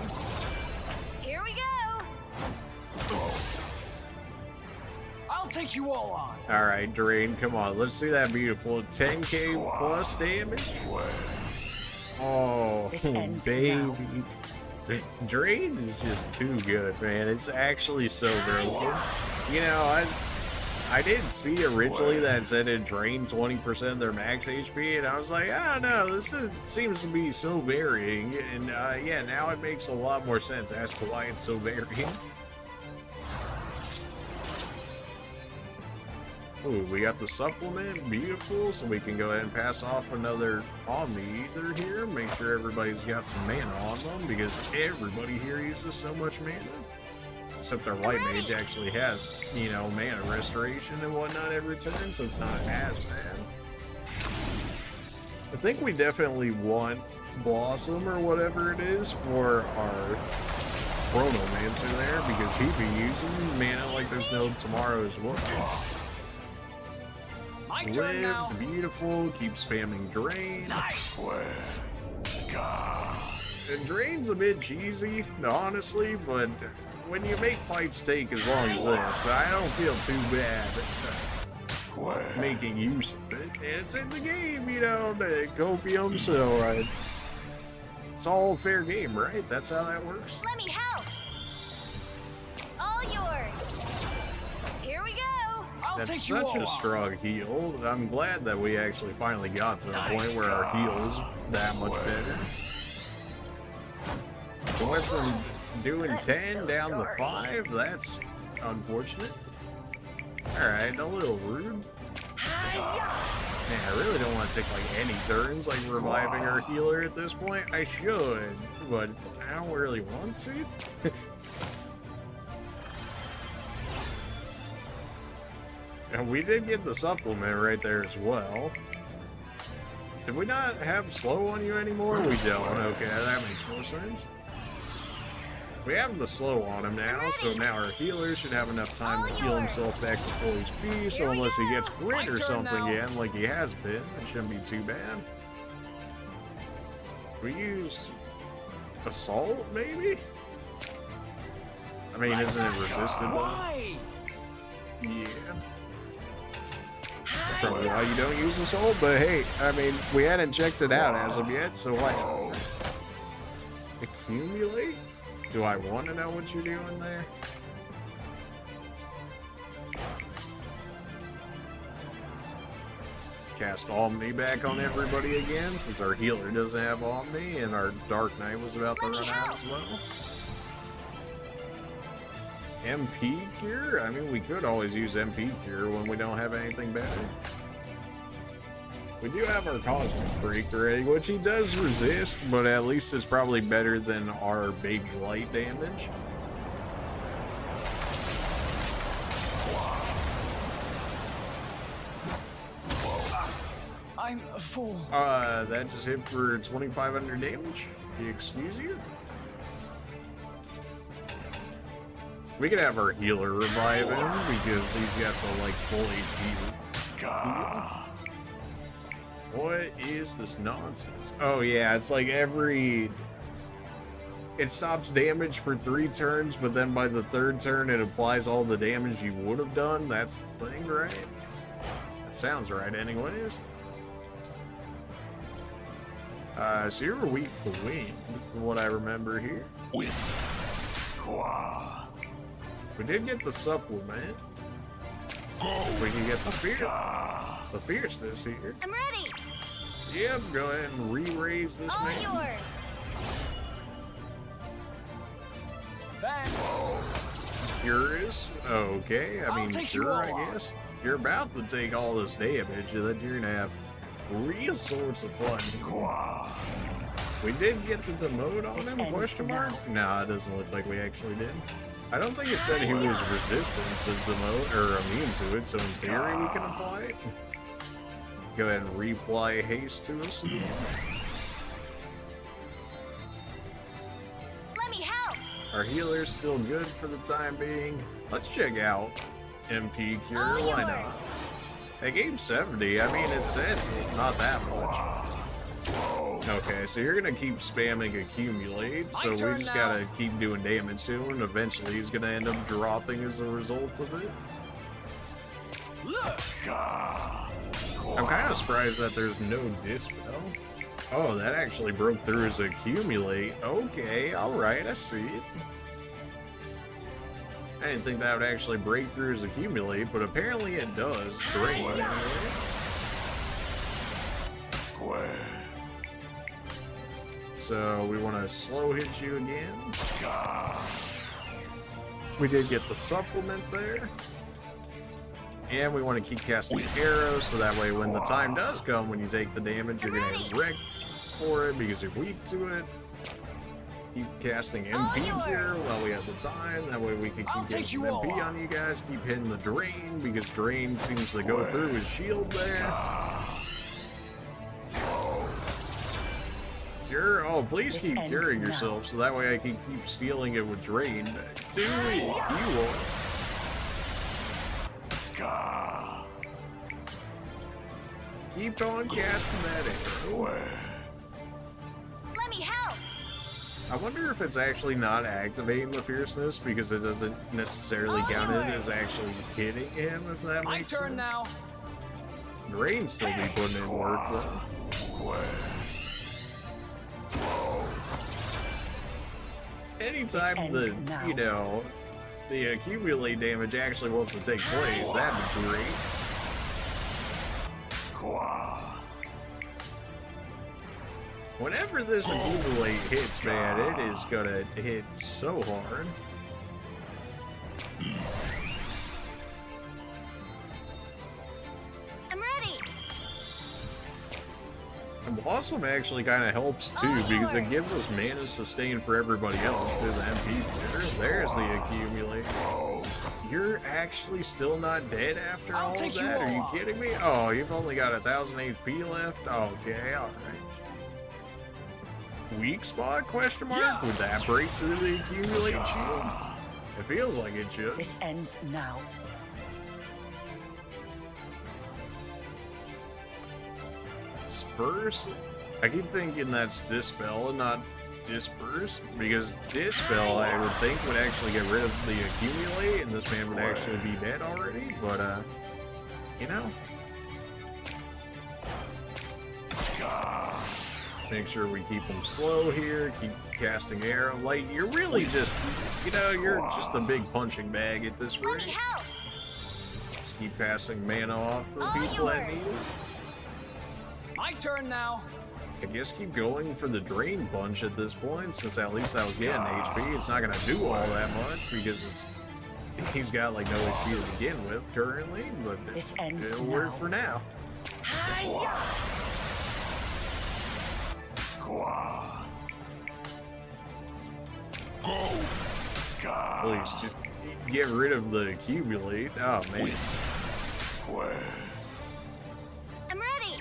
Here we go. I'll take you all on. Alright, Drain, come on. Let's see that beautiful 10k plus damage. Oh, This ends baby. now. Drain is just too good, man. It's actually so broken. You know, I did see originally that said it drained 20% of their max HP, and I was like, oh no, this seems to be so varying. And yeah, now it makes a lot more sense as to why it's so varying. Ooh, we got the supplement, beautiful, so we can go ahead and pass off another Omni Ether here, make sure everybody's got some mana on them, because everybody here uses so much mana. Except our White Mage actually has, you know, mana restoration and whatnot every turn, so it's not as bad. I think we definitely want Blossom or whatever it is for our Chronomancer there, because he'd be using mana like there's no tomorrow as well. My turn now. Live, beautiful, keep spamming Drain. Nice. And Drain's a bit cheesy, honestly, but when you make fights take as long as this, I don't feel too bad making use of it. It's in the game, you know, the copium, so it's all fair game, right? That's how that works. Let me help. All yours. Here we go. I'll That's take you such all a out. strong heal. I'm glad that we actually finally got to the point where our heal is that much better. We went from doing 10 so down sorry. to 5. That's unfortunate. Alright, a little rude. Man, I really don't want to take like any turns like reviving our healer at this point. I should, but I don't really want to. And we did get the supplement right there as well. Did we not have slow on you anymore? We don't. Okay, that makes more sense. We have the slow on him now, so now our healer should have enough time to heal himself back to full HP, so unless he gets grit or something again, like he has been, it shouldn't be too bad. We use Assault, maybe? I mean, isn't it resisted though? Why? Yeah. That's probably why you don't use Assault, but hey, I mean, we hadn't checked it out as of yet, so what? Accumulate? Do I want to know what you're doing there? Cast Omni back on everybody again, since our healer doesn't have Omni, and our Dark Knight was about to run out as well. MP Cure? I mean, we could always use MP Cure when we don't have anything better. We do have our Cosmic Break already, which he does resist, but at least it's probably better than our Baby Light damage. I'm a fool. That just hit for 2,500 damage. Excuse you? We could have our healer revive him because he's got the like full HP. What is this nonsense? Oh yeah, it's like it stops damage for 3 turns, but then by the 3rd turn it applies all the damage you would have done. That's the thing, right? That sounds right anyways. So you're weak to wind, from what I remember here. Wind. We did get the supplement. We can get the fierceness here. I'm ready. Yep, go ahead and re-raise this All man. yours. Thanks. Curious? Okay, I I'll mean, take you sure, all I on. guess. You're about to take all this damage, and then you're gonna have real sorts of fun. We did get the demote on This him, ends question mark? Nah, it doesn't look like we actually did. I don't think it said he was resistant to demote, or immune to it, so in theory we can apply it. Go ahead and reapply haste to us again. Let me help. Our healer's still good for the time being. Let's check out MP Cure, All why yours. not? They gave 70, I mean, it says not that much. Okay, so you're gonna keep spamming Accumulate, so we turn just now. gotta keep doing damage to him, and eventually he's gonna end up dropping as a result of it. Look. I'm kind of surprised that there's no Dispel. Oh, that actually broke through his accumulate. Okay, alright, I see it. I didn't think that would actually break through his accumulate, but apparently it does. Great. So we want to slow hit you again. We did get the supplement there. And we want to keep casting arrows, so that way when the time does come, when you take the damage, you're going to get wrecked for it because you're weak to it. Keep casting MP here while we have the time. That way we can keep getting some MP on you guys. Keep hitting the drain, because drain seems to go through his shield there. Cure? Oh, please keep curing yourself, so that way I can keep stealing it with drain. Do it! You will. Keep on casting that arrow. Let me help. I wonder if it's actually not activating the fierceness because it doesn't necessarily count it as actually hitting him, if that My makes turn sense. now. Drain still be putting in work though. Anytime the, you know, the accumulate damage actually wants to take place, that'd be great. Whenever this accumulate hits, man, it is gonna hit so hard. I'm ready. And Blossom actually kind of helps too, because it gives us mana sustain for everybody else through the MP meter. There's the accumulate. You're actually still not dead after all of that? Are you kidding me? Oh, you've only got 1,000 HP left? Okay, alright. Weak spot, question mark? Yeah. Would that break through the accumulate shield? It feels like it should. This ends now. Disperse? I keep thinking that's Dispel and not Disperse, because Dispel I would think would actually get rid of the accumulate and this man would actually be dead already, but you know. Make sure we keep him slow here, keep casting arrow. Like, you're really just, you know, you're just a big punching bag at this Let rate. me help. Just keep passing mana off to the All people that yours. need it. My turn now. I guess keep going for the drain punch at this point, since at least I was getting HP. It's not gonna do all that much because he's got like no HP to begin with currently, but This ends it'll work now. for now. Please just get rid of the accumulate. Oh man. I'm ready.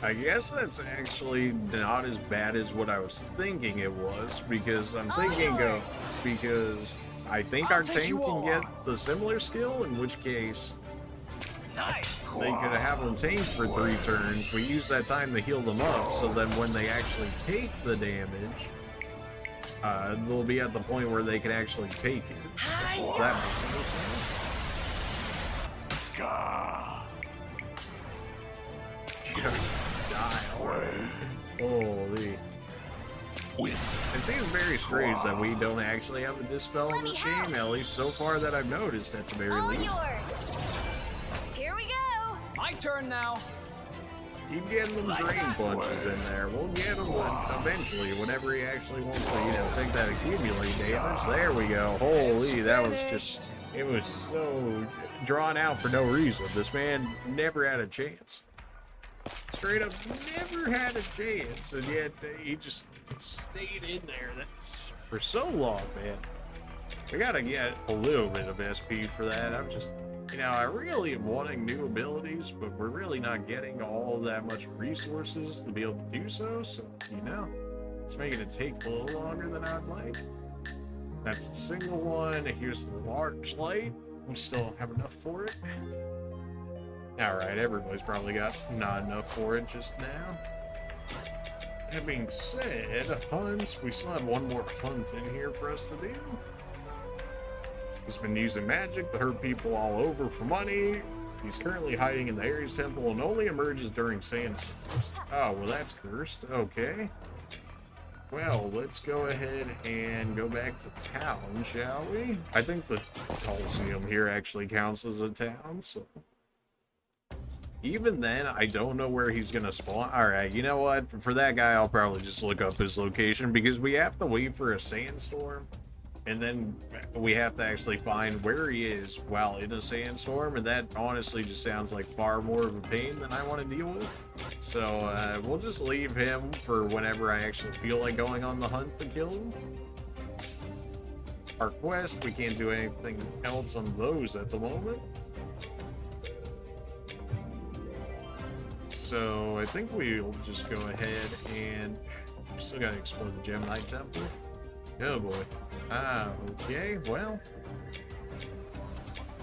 I guess that's actually not as bad as what I was thinking it was, because I'm thinking because I think our tank can get the similar skill, in which case Nice. they could have them tanked for 3 turns. We use that time to heal them up, so then when they actually take the damage, they'll be at the point where they can actually take it. If that makes any sense. Just die already. Holy. It seems very strange that we don't actually have a Dispel in this game, at least so far that I've noticed at the very All least. yours. Here we go. My turn now. Keep getting them drain punches in there. We'll get them eventually, whenever he actually wants to, you know, take that accumulate damage. There we go. Holy, that was just, it was so drawn out for no reason. This man never had a chance. Straight up never had a chance, and yet he just stayed in there for so long, man. We gotta get a little bit of SP for that. I'm just, you know, I really am wanting new abilities, but we're really not getting all that much resources to be able to do so, you know, it's making it take a little longer than I'd like. That's the single one. Here's the large light. We still don't have enough for it. Alright, everybody's probably got not enough for it just now. That being said, hunts, we still have one more hunt in here for us to do. He's been using magic to hurt people all over for money. He's currently hiding in the Ares Temple and only emerges during sandstorms. Oh, well, that's cursed. Okay. Well, let's go ahead and go back to town, shall we? I think the Coliseum here actually counts as a town, so... Even then, I don't know where he's gonna spawn. Alright, you know what? For that guy, I'll probably just look up his location, because we have to wait for a sandstorm, and then we have to actually find where he is while in a sandstorm, and that honestly just sounds like far more of a pain than I want to deal with. So, we'll just leave him for whenever I actually feel like going on the hunt to kill him. Our quest, we can't do anything else on those at the moment. So I think we'll just go ahead and we still gotta explore the Gem Knight Temple. Oh boy. Okay, well.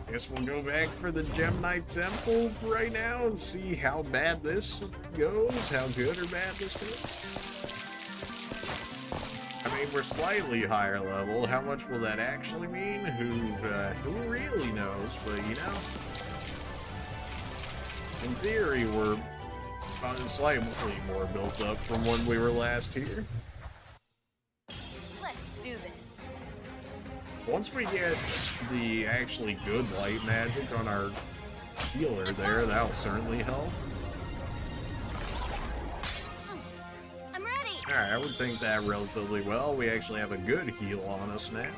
I guess we'll go back for the Gem Knight Temple for right now and see how bad this goes, how good or bad this goes. I mean, we're slightly higher level. How much will that actually mean? Who really knows? But you know, in theory, we're slightly more built up from when we were last here. Let's do this. Once we get the actually good light magic on our healer there, that'll certainly help. I'm ready. Alright, I would think that relatively well. We actually have a good heal on us now.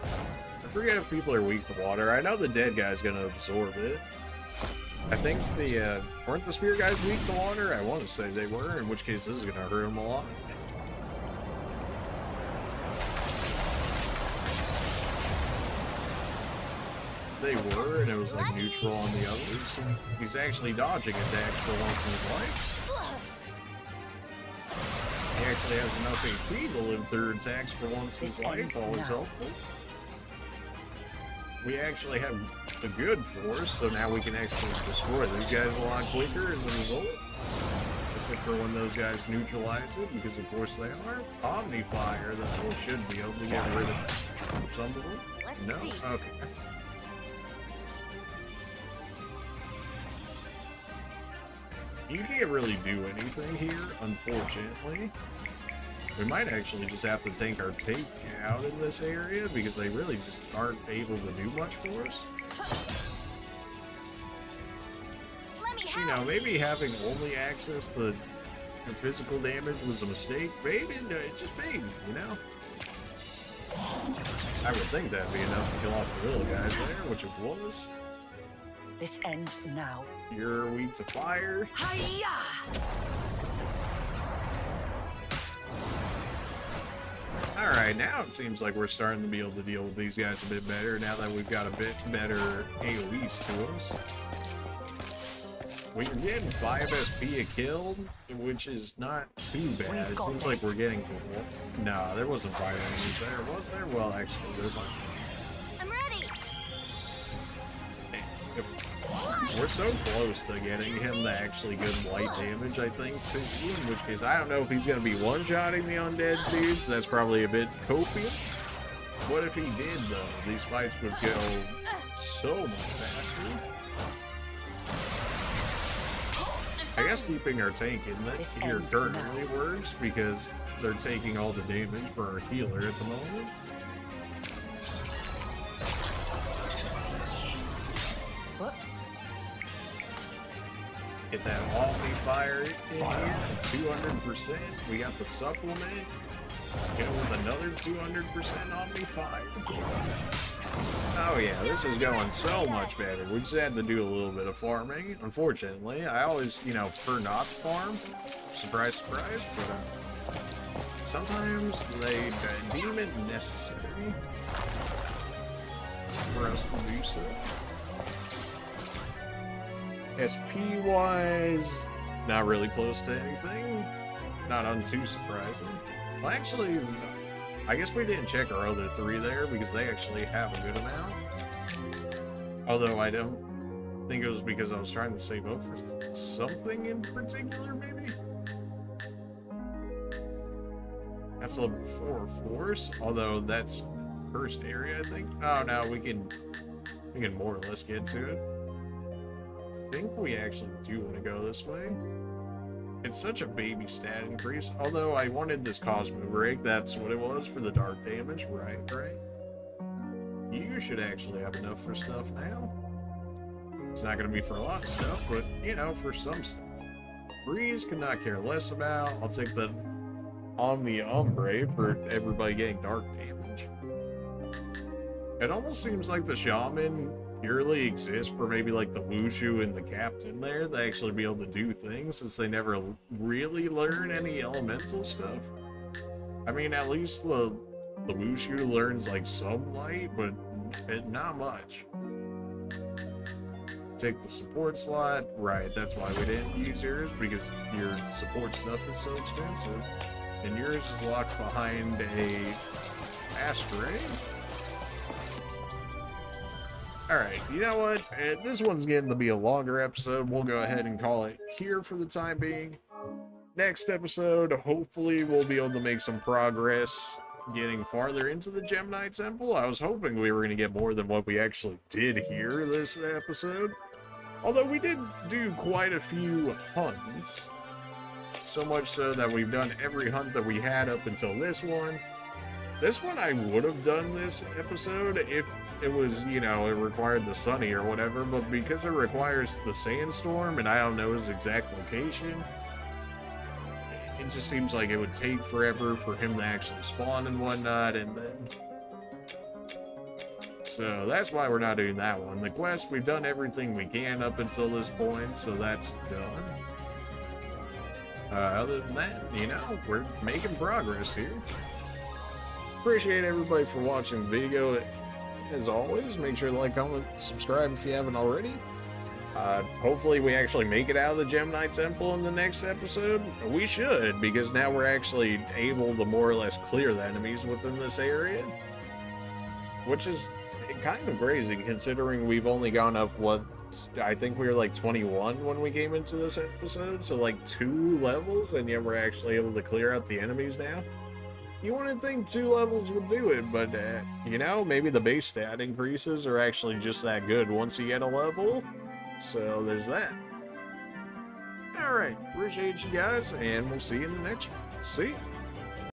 I forget if people are weak to water. I know the dead guy's gonna absorb it. I think the, weren't the spear guys weak to water? I want to say they were, in which case this is going to hurt them a lot. They were, and it was like neutral on the others. He's actually dodging attacks for once in his life. He actually has enough HP to live through attacks for once in his life, always helpful. We actually have a good force, so now we can actually destroy these guys a lot quicker as a result. Except for when those guys neutralize it, because of course they are. Omnifire, though, should be able to get rid of some of them. No? Okay. You can't really do anything here, unfortunately. We might actually just have to take our take out in this area because they really just aren't able to do much for us. You know, maybe having only access to physical damage was a mistake. Maybe, just maybe, you know? I would think that'd be enough to kill off the little guys there, which it was. This ends now. You're weak to fire. Hiya! Alright, now it seems like we're starting to be able to deal with these guys a bit better now that we've got a bit better AoEs to us. We're getting 5 SP a kill, which is not too bad. It seems like we're getting... No, there wasn't 5 enemies there, was there? Well, actually, there might. I'm ready. We're so close to getting him the actually good light damage, I think, too, in which case I don't know if he's going to be one-shotting the undead dudes. That's probably a bit copious. What if he did, though? These fights would go so much faster. I guess keeping our tank in that here currently works because they're taking all the damage for our healer at the moment. Whoops. Get that Omnifire in here, 200%. We got the supplement. Go with another 200% Omnifire. Oh yeah, this is going so much better. We just had to do a little bit of farming, unfortunately. I always, you know, prefer not to farm. Surprise, surprise, but sometimes they deem it necessary for us to do so. SP-wise, not really close to anything. Not too surprising. Well, actually, I guess we didn't check our other 3 there because they actually have a good amount. Although I don't think it was because I was trying to save up for something in particular, maybe? That's level 4 force, although that's first area, I think. Oh no, we can more or less get to it. think we actually do want to go this way. It's such a baby stat increase. Although I wanted this Cosmo Break, that's what it was for the dark damage. Right. You should actually have enough for stuff now. It's not going to be for a lot of stuff, but, you know, for some stuff. Freeze could not care less about. I'll take the Omni Ombre for everybody getting dark damage. It almost seems like the Shaman purely exists for maybe like the Wushu and the Captain there. They actually be able to do things since they never really learn any elemental stuff. I mean, at least the Wushu learns like some light, but not much. Take the support slot. Right, that's why we didn't use yours, because your support stuff is so expensive. And yours is locked behind a Astria. Alright, you know what? This one's getting to be a longer episode. We'll go ahead and call it here for the time being. Next episode, hopefully we'll be able to make some progress getting farther into the Gemini Temple. I was hoping we were going to get more than what we actually did here this episode. Although we did do quite a few hunts. So much so that we've done every hunt that we had up until this one. This one I would have done this episode if it was, you know, it required the Sunny or whatever, but because it requires the Sandstorm and I don't know his exact location, it just seems like it would take forever for him to actually spawn and whatnot, and then... So that's why we're not doing that one. The quest, we've done everything we can up until this point, so that's done. Other than that, you know, we're making progress here. Appreciate everybody for watching the video. As always, make sure to like, comment, subscribe if you haven't already. Hopefully we actually make it out of the Gemini Temple in the next episode. We should, because now we're actually able to more or less clear the enemies within this area. Which is kind of crazy, considering we've only gone up, what, I think we were like 21 when we came into this episode, so like 2 levels, and yet we're actually able to clear out the enemies now. You wouldn't think 2 levels would do it, but, you know, maybe the base stat increases are actually just that good once you get a level. So, there's that. Alright, appreciate you guys, and we'll see you in the next one. See ya.